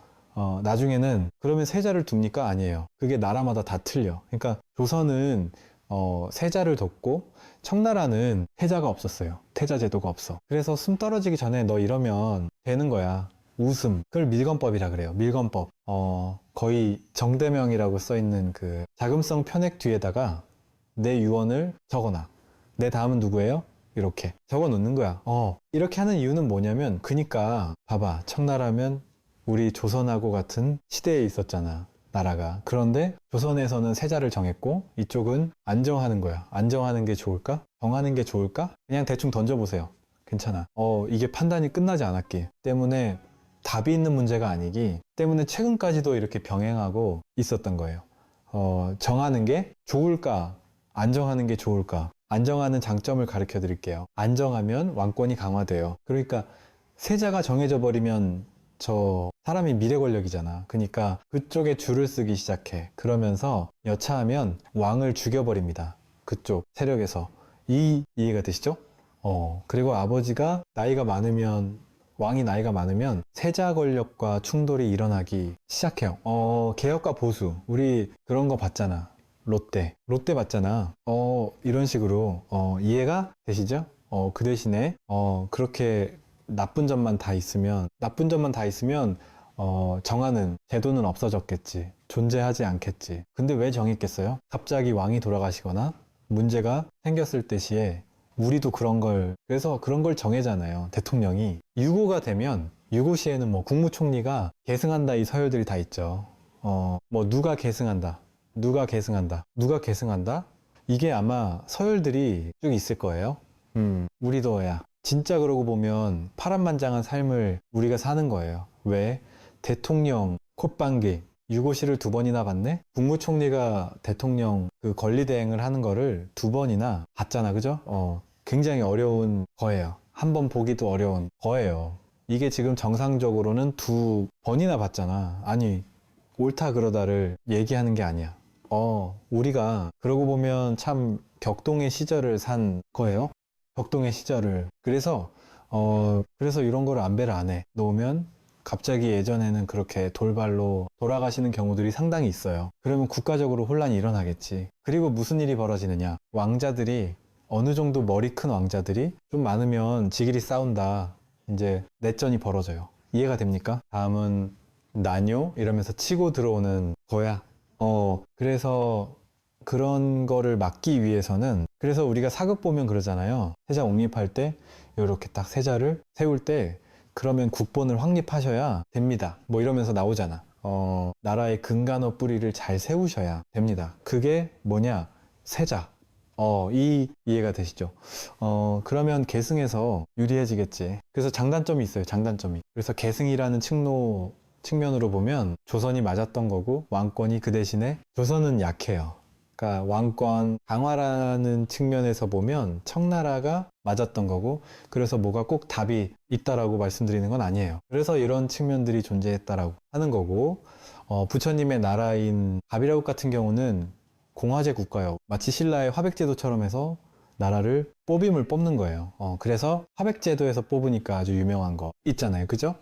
나중에는 그러면 세자를 둡니까? 아니에요. 그게 나라마다 다 틀려. 그러니까 조선은 세자를 뒀고 청나라는 태자가 없었어요. 태자 제도가 없어. 그래서 숨 떨어지기 전에 너 이러면 되는 거야. 웃음. 그걸 밀건법이라 그래요. 밀건법. 거의 정대명이라고 써있는 그 자금성 편액 뒤에다가 내 유언을 적어놔. 내 다음은 누구예요? 이렇게 적어 놓는 거야. 이렇게 하는 이유는 뭐냐면, 그니까 봐봐, 청나라면 우리 조선하고 같은 시대에 있었잖아, 나라가. 그런데 조선에서는 세자를 정했고 이쪽은 안정하는 거야. 안정하는 게 좋을까? 정하는 게 좋을까? 그냥 대충 던져보세요. 괜찮아. 이게 판단이 끝나지 않았기 때문에 답이 있는 문제가 아니기 때문에 최근까지도 이렇게 병행하고 있었던 거예요. 정하는 게 좋을까? 안정하는 게 좋을까? 안정하는 장점을 가르쳐 드릴게요. 안정하면 왕권이 강화돼요. 그러니까 세자가 정해져 버리면 저 사람이 미래 권력이잖아. 그러니까 그쪽에 줄을 쓰기 시작해. 그러면서 여차하면 왕을 죽여버립니다. 그쪽 세력에서. 이해가 되시죠? 그리고 아버지가 나이가 많으면, 왕이 나이가 많으면 세자 권력과 충돌이 일어나기 시작해요. 개혁과 보수. 우리 그런 거 봤잖아. 롯데 봤잖아. 이런 식으로. 이해가 되시죠? 그 대신에 그렇게 나쁜 점만 다 있으면 정하는 제도는 없어졌겠지. 존재하지 않겠지. 근데 왜 정했겠어요? 갑자기 왕이 돌아가시거나 문제가 생겼을 때 시에 우리도 그래서 그런 걸 정해잖아요. 대통령이. 유고가 되면, 유고 시에는 뭐 국무총리가 계승한다, 이 서열들이 다 있죠. 뭐 누가 계승한다. 이게 아마 서열들이 쭉 있을 거예요. 우리도 진짜 그러고 보면 파란만장한 삶을 우리가 사는 거예요. 왜? 대통령 콧방귀 유고시를 2번이나 봤네? 국무총리가 대통령 그 권리대행을 하는 거를 2번이나 봤잖아. 그죠? 굉장히 어려운 거예요. 한 번 보기도 어려운 거예요. 이게 지금 정상적으로는 2번이나 봤잖아. 아니, 옳다 그러다를 얘기하는 게 아니야. 우리가 그러고 보면 참 격동의 시절을 산 거예요. 격동의 시절을. 그래서 이런 거를 안배를 안 해. 놓으면 갑자기 예전에는 그렇게 돌발로 돌아가시는 경우들이 상당히 있어요. 그러면 국가적으로 혼란이 일어나겠지. 그리고 무슨 일이 벌어지느냐. 왕자들이, 어느 정도 머리 큰 왕자들이 좀 많으면 지끼리 싸운다. 이제 내전이 벌어져요. 이해가 됩니까? 다음은 나뇨? 이러면서 치고 들어오는 거야. 그래서 그런 거를 막기 위해서는, 그래서 우리가 사극 보면 그러잖아요. 세자 옹립할 때 이렇게 딱 세자를 세울 때 그러면 국본을 확립하셔야 됩니다. 뭐 이러면서 나오잖아. 나라의 근간어 뿌리를 잘 세우셔야 됩니다. 그게 뭐냐? 세자. 이해가 되시죠? 그러면 계승에서 유리해지겠지. 그래서 장단점이 있어요. 장단점이. 그래서 계승이라는 측면으로 보면 조선이 맞았던 거고, 왕권이 그 대신에 조선은 약해요. 그러니까 왕권 강화라는 측면에서 보면 청나라가 맞았던 거고, 그래서 뭐가 꼭 답이 있다라고 말씀드리는 건 아니에요. 그래서 이런 측면들이 존재했다라고 하는 거고, 부처님의 나라인 가비라국 같은 경우는 공화제 국가요. 마치 신라의 화백제도처럼 해서 나라를 뽑는 거예요. 그래서 화백제도에서 뽑으니까 아주 유명한 거 있잖아요. 그죠?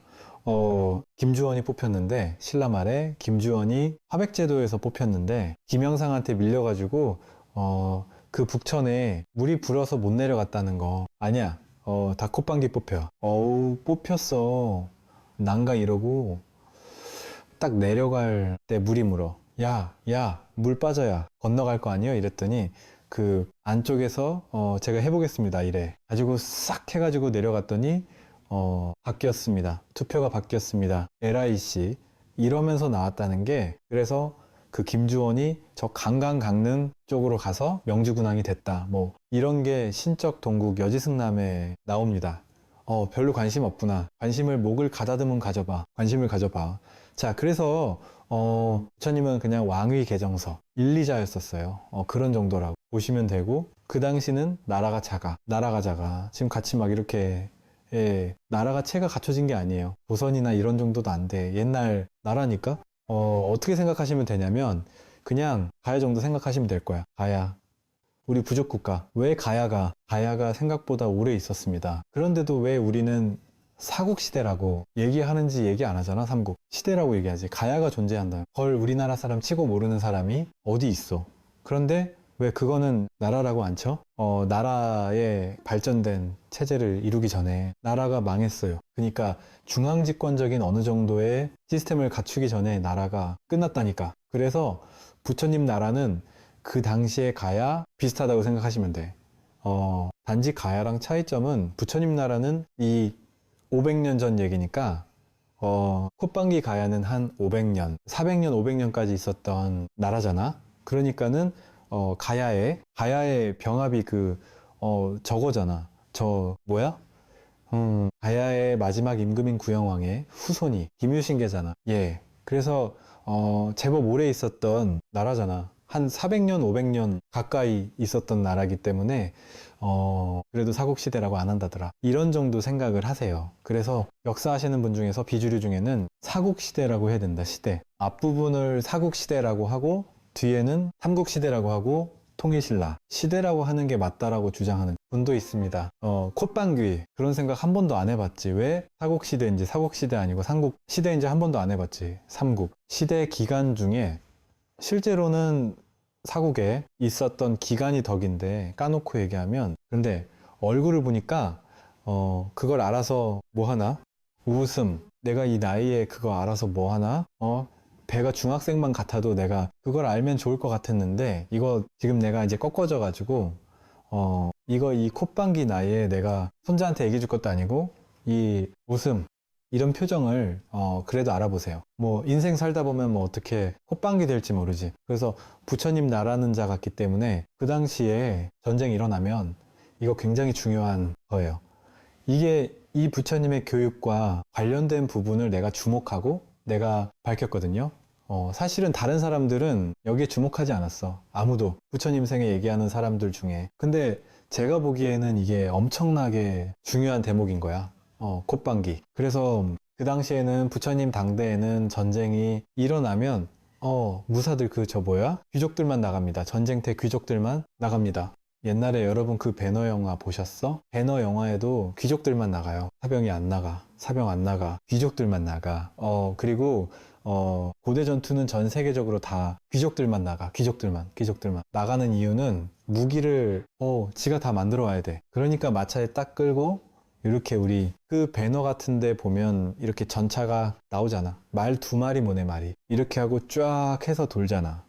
김주원이 뽑혔는데, 신라 말에 김주원이 화백제도에서 뽑혔는데 김영상한테 밀려가지고 그 북천에 물이 불어서 못 내려갔다는 거 아니야. 다 콧방귀 뽑혀. 뽑혔어. 난가 이러고 딱 내려갈 때 물이 물어. 야, 물 빠져야 건너갈 거 아니에요? 이랬더니 그 안쪽에서 제가 해보겠습니다. 이래. 가지고 싹 해가지고 내려갔더니 바뀌었습니다. 투표가 바뀌었습니다. LIC 이러면서 나왔다는 게, 그래서 그 김주원이 저 강강 강릉 쪽으로 가서 명주군왕이 됐다. 뭐 이런 게 신적 동국 여지승남에 나옵니다. 별로 관심 없구나. 관심을 목을 가다듬은 가져봐. 관심을 가져봐. 자, 그래서 부처님은 그냥 왕위 개정서 1, 2자였었어요. 그런 정도라고 보시면 되고, 그 당시는 나라가 작아. 지금 같이 막 이렇게 나라가 체가 갖춰진 게 아니에요. 조선이나 이런 정도도 안 돼. 옛날 나라니까. 어떻게 생각하시면 되냐면, 그냥 가야 정도 생각하시면 될 거야. 가야. 우리 부족국가. 왜 가야가 생각보다 오래 있었습니다. 그런데도 왜 우리는 사국시대라고 얘기하는지 얘기 안 하잖아. 삼국 시대라고 얘기하지. 가야가 존재한다. 헐, 우리나라 사람 치고 모르는 사람이 어디 있어. 그런데 왜 그거는 나라라고 안 쳐? 나라의 발전된 체제를 이루기 전에 나라가 망했어요. 그러니까 중앙집권적인 어느 정도의 시스템을 갖추기 전에 나라가 끝났다니까. 그래서 부처님 나라는 그 당시에 가야 비슷하다고 생각하시면 돼. 단지 가야랑 차이점은 부처님 나라는 이 500년 전 얘기니까 콧방귀 가야는 한 500년, 400년, 500년까지 있었던 나라잖아. 그러니까는 가야의 병합이 저거잖아. 뭐야? 가야의 마지막 임금인 구영왕의 후손이 김유신계잖아. 예. 그래서 제법 오래 있었던 나라잖아. 한 400년, 500년 가까이 있었던 나라기 때문에 그래도 사국시대라고 안 한다더라. 이런 정도 생각을 하세요. 그래서 역사하시는 분 중에서 비주류 중에는 사국시대라고 해야 된다. 시대. 앞부분을 사국시대라고 하고 뒤에는 삼국시대라고 하고 통일신라 시대라고 하는 게 맞다라고 주장하는 분도 있습니다. 콧방귀 그런 생각 한 번도 안 해봤지. 왜 사국시대인지 사국시대 아니고 삼국시대인지 한 번도 안 해봤지. 삼국 시대 기간 중에 실제로는 사국에 있었던 기간이 덕인데 까놓고 얘기하면, 근데 얼굴을 보니까 그걸 알아서 뭐 하나? 웃음. 내가 이 나이에 그거 알아서 뭐 하나? 배가 중학생만 같아도 내가 그걸 알면 좋을 것 같았는데 이거 지금 내가 이제 꺾어져 가지고 이 콧방귀 나이에 내가 손자한테 얘기해 줄 것도 아니고 이 웃음 이런 표정을 그래도 알아보세요. 뭐 인생 살다 보면 뭐 어떻게 콧방귀 될지 모르지. 그래서 부처님 나라는 자 같기 때문에 그 당시에 전쟁이 일어나면 이거 굉장히 중요한 거예요. 이게 이 부처님의 교육과 관련된 부분을 내가 주목하고 내가 밝혔거든요. 사실은 다른 사람들은 여기에 주목하지 않았어. 아무도. 부처님 생에 얘기하는 사람들 중에. 근데 제가 보기에는 이게 엄청나게 중요한 대목인 거야. 콧방귀. 그래서 그 당시에는 부처님 당대에는 전쟁이 일어나면 무사들 귀족들만 나갑니다. 전쟁터 귀족들만 나갑니다. 옛날에 여러분 그 배너 영화 보셨어? 배너 영화에도 귀족들만 나가요. 사병이 안 나가. 사병 안 나가. 귀족들만 나가. 그리고 고대 전투는 전 세계적으로 다 귀족들만 나가. 귀족들만 나가는 이유는 무기를 지가 다 만들어 와야 돼. 그러니까 마차에 딱 끌고 이렇게 우리 그 배너 같은 데 보면 이렇게 전차가 나오잖아. 말 2마리 모네 말이 이렇게 하고 쫙 해서 돌잖아.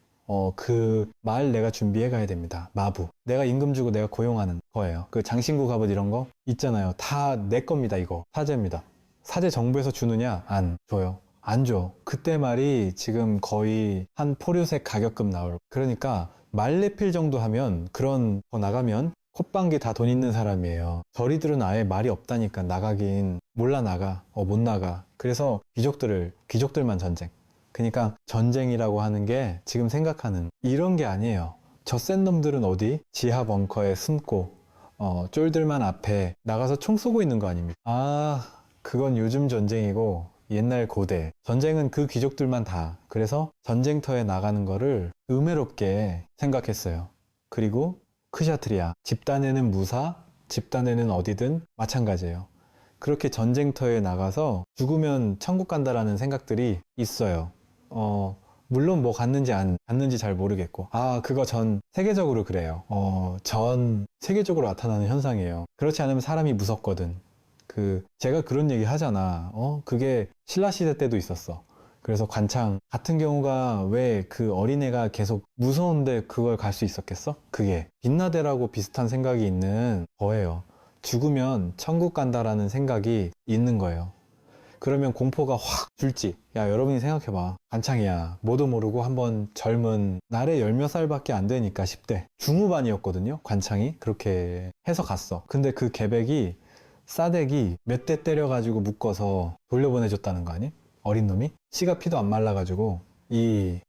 그 말 내가 준비해 가야 됩니다. 마부. 내가 임금 주고 내가 고용하는 거예요. 그 장신구 갑옷 이런 거 있잖아요. 다 내 겁니다. 이거 사제입니다. 사제 정부에서 주느냐? 안 줘요. 안 줘. 그때 말이 지금 거의 한 포류색 가격급 나올. 그러니까 말 내필 정도 하면 그런 거 나가면 콧방귀 다 돈 있는 사람이에요. 저리들은 아예 말이 없다니까 나가긴 몰라 나가. 못 나가. 그래서 귀족들만 전쟁. 그러니까 전쟁이라고 하는 게 지금 생각하는 이런 게 아니에요. 저 센 놈들은 어디? 지하 벙커에 숨고 쫄들만 앞에 나가서 총 쏘고 있는 거 아닙니까? 그건 요즘 전쟁이고 옛날 고대 전쟁은 그 귀족들만 다. 그래서 전쟁터에 나가는 거를 의외롭게 생각했어요. 그리고 크샤트리아 집단에는 무사, 집단에는 어디든 마찬가지예요. 그렇게 전쟁터에 나가서 죽으면 천국 간다라는 생각들이 있어요. 물론 뭐 갔는지 안 갔는지 잘 모르겠고 그거 전 세계적으로 그래요. 전 세계적으로 나타나는 현상이에요. 그렇지 않으면 사람이 무섭거든. 제가 그런 얘기 하잖아. 그게 신라시대 때도 있었어. 그래서 관창 같은 경우가 왜 그 어린애가 계속 무서운데 그걸 갈 수 있었겠어? 그게 빛나대라고 비슷한 생각이 있는 거예요. 죽으면 천국 간다라는 생각이 있는 거예요. 그러면 공포가 확 줄지. 야, 여러분이 생각해봐. 관창이야. 뭐도 모르고 한번 젊은 날에 10몇 살밖에 안 되니까 10대 중후반이었거든요. 관창이 그렇게 해서 갔어. 근데 그 계백이 싸대기 몇 대 때려가지고 묶어서 돌려보내줬다는 거 아니? 어린 놈이? 씨가 피도 안 말라가지고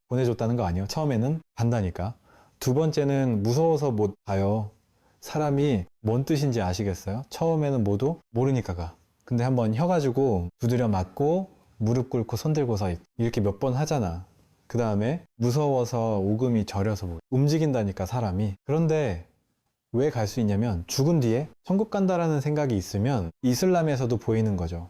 보내줬다는 거 아니에요? 처음에는 간다니까. 두 번째는 무서워서 못 가요. 사람이 뭔 뜻인지 아시겠어요? 처음에는 모두 모르니까 가. 근데 한번 혀 가지고 두드려 맞고 무릎 꿇고 손 들고서 이렇게 몇 번 하잖아. 그 다음에 무서워서 오금이 저려서 움직인다니까 사람이. 그런데 왜 갈 수 있냐면 죽은 뒤에 천국 간다라는 생각이 있으면 이슬람에서도 보이는 거죠.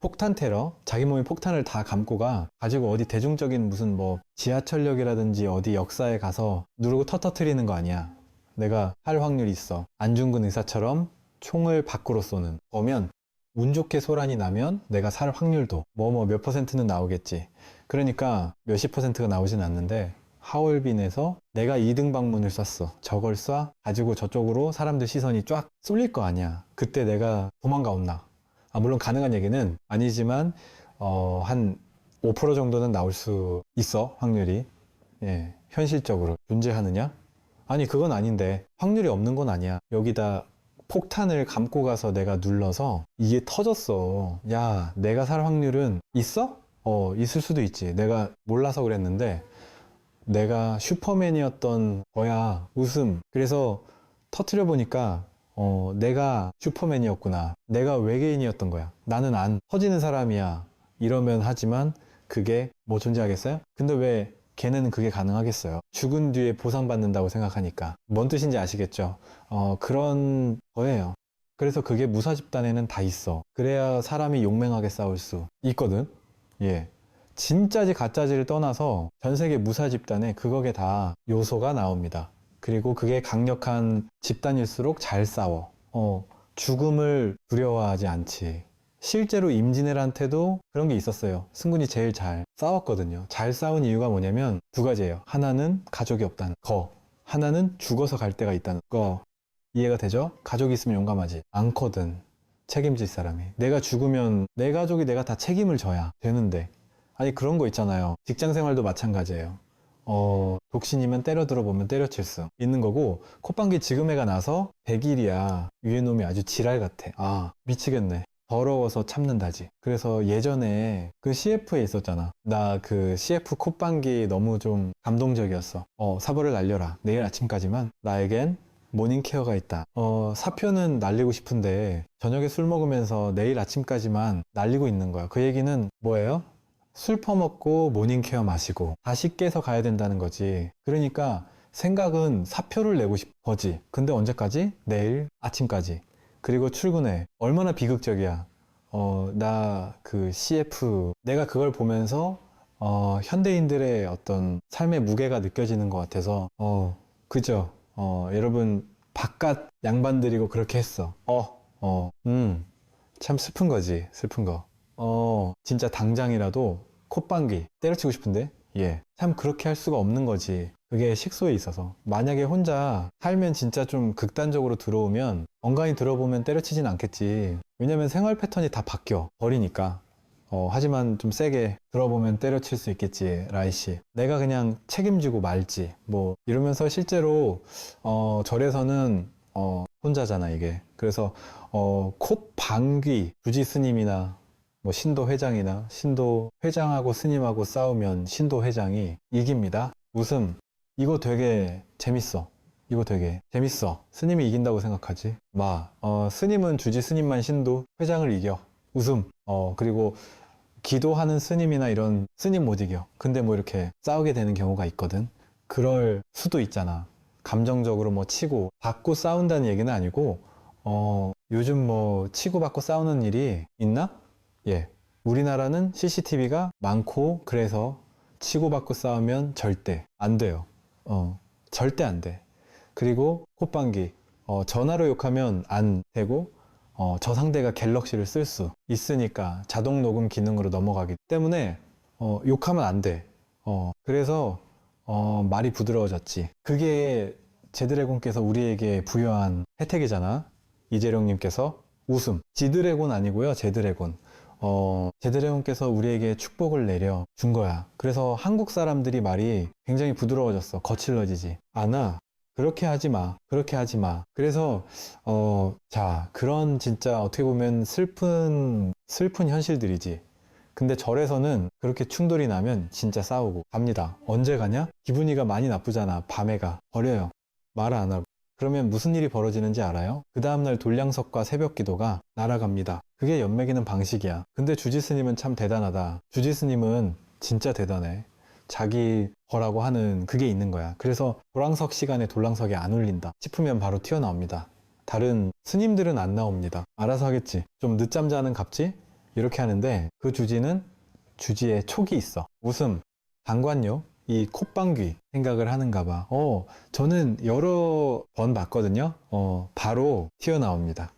폭탄 테러, 자기 몸에 폭탄을 다 감고 가지고 어디 대중적인 무슨 뭐 지하철역이라든지 어디 역사에 가서 누르고 터트리는 거 아니야. 내가 할 확률이 있어. 안중근 의사처럼 총을 밖으로 쏘는 거면 운 좋게 소란이 나면 내가 살 확률도 몇 퍼센트는 나오겠지. 그러니까 몇십 퍼센트가 나오진 않는데 하얼빈에서 내가 2등 방문을 쐈어. 저걸 쏴? 가지고 저쪽으로 사람들 시선이 쫙 쏠릴 거 아니야. 그때 내가 도망가 온나? 물론 가능한 얘기는 아니지만 한 5% 정도는 나올 수 있어. 확률이. 예, 현실적으로 존재하느냐? 아니 그건 아닌데 확률이 없는 건 아니야. 여기다 폭탄을 감고 가서 내가 눌러서 이게 터졌어. 야, 내가 살 확률은 있어? 있을 수도 있지. 내가 몰라서 그랬는데 내가 슈퍼맨이었던 거야. 웃음. 그래서 터트려 보니까 내가 슈퍼맨이었구나. 내가 외계인이었던 거야. 나는 안 터지는 사람이야. 이러면 하지만 그게 뭐 존재하겠어요? 근데 왜 걔네는 그게 가능하겠어요? 죽은 뒤에 보상받는다고 생각하니까. 뭔 뜻인지 아시겠죠? 그런 거예요. 그래서 그게 무사 집단에는 다 있어. 그래야 사람이 용맹하게 싸울 수 있거든. 예. 진짜지 가짜지를 떠나서 전 세계 무사 집단에 그거게 다 요소가 나옵니다. 그리고 그게 강력한 집단일수록 잘 싸워. 죽음을 두려워하지 않지. 실제로 임진왜란한테도 그런 게 있었어요. 승군이 제일 잘 싸웠거든요. 잘 싸운 이유가 뭐냐면 두 가지예요. 하나는 가족이 없다는 거. 하나는 죽어서 갈 데가 있다는 거. 이해가 되죠? 가족이 있으면 용감하지. 않거든. 책임질 사람이. 내가 죽으면 내 가족이 내가 다 책임을 져야 되는데. 아니 그런 거 있잖아요. 직장 생활도 마찬가지예요. 독신이면 때려 들어보면 때려칠 수 있는 거고, 콧방귀 지금 애가 나서 100일이야. 위에 놈이 아주 지랄 같아. 미치겠네. 더러워서 참는다지. 그래서 예전에 그 CF에 있었잖아. 나 그 CF 콧방귀 너무 좀 감동적이었어. 사보를 날려라. 내일 아침까지만 나에겐 모닝케어가 있다. 사표는 날리고 싶은데 저녁에 술 먹으면서 내일 아침까지만 날리고 있는 거야. 그 얘기는 뭐예요? 술 퍼먹고 모닝케어 마시고 다시 깨서 가야 된다는 거지. 그러니까 생각은 사표를 내고 싶어지. 근데 언제까지? 내일 아침까지. 그리고 출근해. 얼마나 비극적이야. 나 그 CF 내가 그걸 보면서 현대인들의 어떤 삶의 무게가 느껴지는 것 같아서 그죠? 여러분 바깥 양반들이고 그렇게 했어. 참 슬픈 거지. 슬픈 거. 진짜 당장이라도 콧방귀 때려치고 싶은데 참 그렇게 할 수가 없는 거지. 그게 식소에 있어서. 만약에 혼자 살면 진짜 좀 극단적으로 들어오면 엉간히 들어보면 때려치진 않겠지. 왜냐면 생활 패턴이 다 바뀌어 버리니까. 하지만 좀 세게 들어보면 때려칠 수 있겠지. 라이씨, 내가 그냥 책임지고 말지 뭐 이러면서 실제로 절에서는 혼자잖아 이게. 그래서 콧방귀 주지 스님이나 뭐 신도 회장이나 신도 회장하고 스님하고 싸우면 신도 회장이 이깁니다. 웃음. 이거 되게 재밌어. 이거 되게 재밌어. 스님이 이긴다고 생각하지? 스님은 주지 스님만 신도 회장을 이겨. 웃음. 그리고 기도하는 스님이나 이런 스님 못 이겨. 근데 뭐 이렇게 싸우게 되는 경우가 있거든. 그럴 수도 있잖아. 감정적으로 뭐 치고 받고 싸운다는 얘기는 아니고 요즘 뭐 치고받고 싸우는 일이 있나? 우리나라는 CCTV가 많고 그래서 치고받고 싸우면 절대 안 돼요. 절대 안 돼. 그리고 콧방귀 전화로 욕하면 안 되고 저 상대가 갤럭시를 쓸 수 있으니까 자동 녹음 기능으로 넘어가기 때문에 욕하면 안 돼. 그래서 말이 부드러워졌지. 그게 제드래곤께서 우리에게 부여한 혜택이잖아. 이재룡님께서. 웃음. 지드래곤 아니고요. 제드래곤. 제드래곤께서 우리에게 축복을 내려 준 거야. 그래서 한국 사람들이 말이 굉장히 부드러워졌어. 거칠러지지 않아. 그렇게 하지 마. 그렇게 하지 마. 그래서 자, 그런 진짜 어떻게 보면 슬픈 현실들이지. 근데 절에서는 그렇게 충돌이 나면 진짜 싸우고 갑니다. 언제 가냐? 기분이가 많이 나쁘잖아. 밤에 가. 버려요. 말 안 하고. 그러면 무슨 일이 벌어지는지 알아요? 그 다음날 돌량석과 새벽 기도가 날아갑니다. 그게 연맥이는 방식이야. 근데 주지스님은 참 대단하다. 주지스님은 진짜 대단해. 자기 거라고 하는 그게 있는 거야. 그래서 돌랑석 시간에 돌랑석이 안 울린다 싶으면 바로 튀어나옵니다. 다른 스님들은 안 나옵니다. 알아서 하겠지. 좀 늦잠 자는 갑지? 이렇게 하는데 그 주지에 촉이 있어. 웃음, 방관요, 이 콧방귀 생각을 하는가 봐. 저는 여러 번 봤거든요. 바로 튀어나옵니다.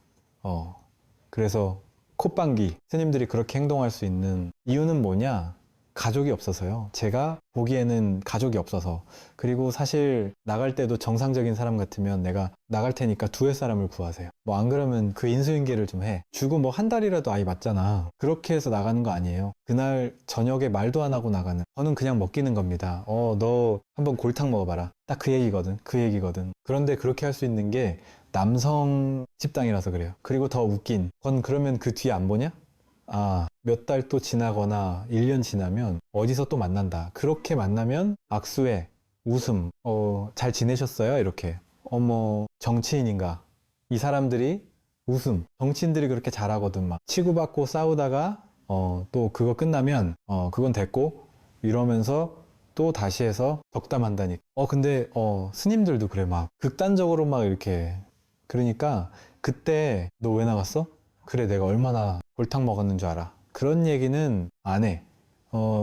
그래서 콧방귀, 스님들이 그렇게 행동할 수 있는 이유는 뭐냐? 가족이 없어서요. 제가 보기에는 가족이 없어서. 그리고 사실 나갈 때도 정상적인 사람 같으면 내가 나갈 테니까 두의 사람을 구하세요. 뭐 안 그러면 그 인수인계를 좀 해. 주고 뭐 한 달이라도 아이 맞잖아. 그렇게 해서 나가는 거 아니에요. 그날 저녁에 말도 안 하고 나가는. 저는 그냥 먹기는 겁니다. 너 한번 골탕 먹어봐라. 딱 그 얘기거든. 그 얘기거든. 그런데 그렇게 할 수 있는 게 남성 집단이라서 그래요. 그리고 더 웃긴 건 그러면 그 뒤에 안 보냐? 몇 달 또 지나거나 1년 지나면 어디서 또 만난다. 그렇게 만나면 악수에 웃음, 잘 지내셨어요? 이렇게. 어머, 정치인인가? 이 사람들이 웃음. 정치인들이 그렇게 잘하거든. 막 치고받고 싸우다가 또 그거 끝나면 그건 됐고 이러면서 또 다시 해서 덕담한다니까. 근데 스님들도 그래. 막 극단적으로 막 이렇게. 그러니까 그때 너 왜 나갔어? 그래, 내가 얼마나 골탕 먹었는 줄 알아. 그런 얘기는 안 해.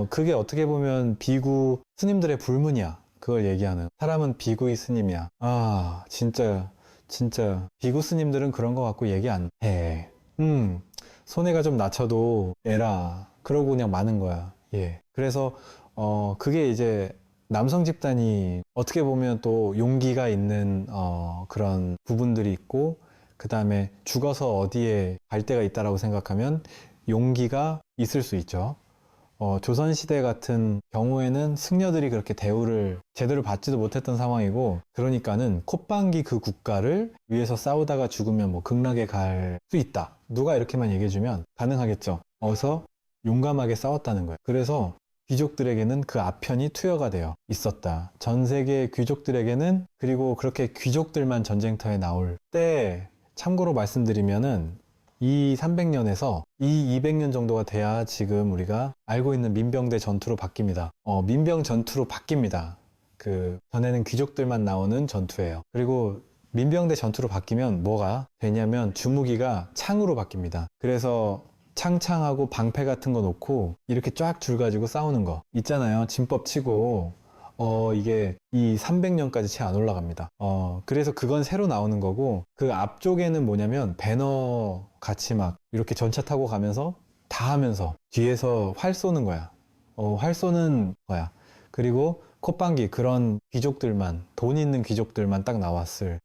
그게 어떻게 보면 비구 스님들의 불문이야. 그걸 얘기하는. 사람은 비구의 스님이야. 진짜 비구 스님들은 그런 거 갖고 얘기 안 해. 손해가 좀 낮춰도 에라. 그러고 그냥 마는 거야. 예. 그래서 그게 이제 남성 집단이 어떻게 보면 또 용기가 있는 그런 부분들이 있고, 그 다음에 죽어서 어디에 갈 데가 있다라고 생각하면 용기가 있을 수 있죠. 조선시대 같은 경우에는 승려들이 그렇게 대우를 제대로 받지도 못했던 상황이고, 그러니까는 콧방귀 그 국가를 위해서 싸우다가 죽으면 뭐 극락에 갈 수 있다. 누가 이렇게만 얘기해주면 가능하겠죠. 어서 용감하게 싸웠다는 거예요. 그래서 귀족들에게는 그 아편이 투여가 되어 있었다. 전 세계 귀족들에게는, 그리고 그렇게 귀족들만 전쟁터에 나올 때, 참고로 말씀드리면은 이 300년에서 이 200년 정도가 돼야 지금 우리가 알고 있는 민병대 전투로 바뀝니다. 민병 전투로 바뀝니다. 그 전에는 귀족들만 나오는 전투예요. 그리고 민병대 전투로 바뀌면 뭐가 되냐면 주무기가 창으로 바뀝니다. 그래서 창창하고 방패 같은 거 놓고 이렇게 쫙 줄 가지고 싸우는 거 있잖아요. 진법 치고 이게 이 300년까지 채 안 올라갑니다. 그래서 그건 새로 나오는 거고, 그 앞쪽에는 뭐냐면 배너 같이 막 이렇게 전차 타고 가면서 다 하면서 뒤에서 활 쏘는 거야. 활 쏘는 거야. 그리고 콧방귀, 그런 귀족들만, 돈 있는 귀족들만 딱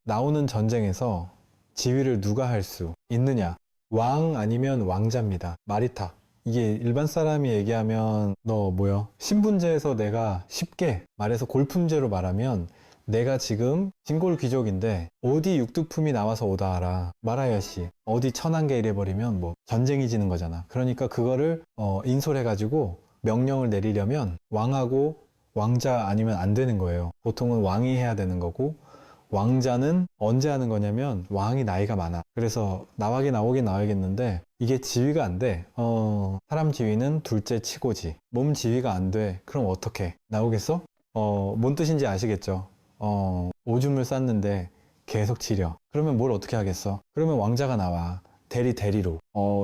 나오는 전쟁에서 지휘를 누가 할 수 있느냐? 왕 아니면 왕자입니다. 마리타. 이게 일반 사람이 얘기하면 너 뭐야? 신분제에서 내가 쉽게 말해서 골품제로 말하면, 내가 지금 진골 귀족인데 어디 육두품이 나와서 오다 하라. 말하야시. 어디 천한계 이래버리면 뭐 전쟁이 지는 거잖아. 그러니까 그거를 인솔해가지고 명령을 내리려면 왕하고 왕자 아니면 안 되는 거예요. 보통은 왕이 해야 되는 거고, 왕자는 언제 하는 거냐면 왕이 나이가 많아. 그래서 나오긴 나와야겠는데 이게 지휘가 안 돼. 사람 지휘는 둘째 치고지. 몸 지휘가 안 돼. 그럼 어떻게 나오겠어? 뭔 뜻인지 아시겠죠? 오줌을 쌌는데 계속 치려. 그러면 뭘 어떻게 하겠어? 그러면 왕자가 나와. 대리로.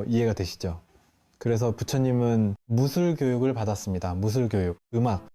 이해가 되시죠? 그래서 부처님은 무술 교육을 받았습니다. 무술 교육. 음악.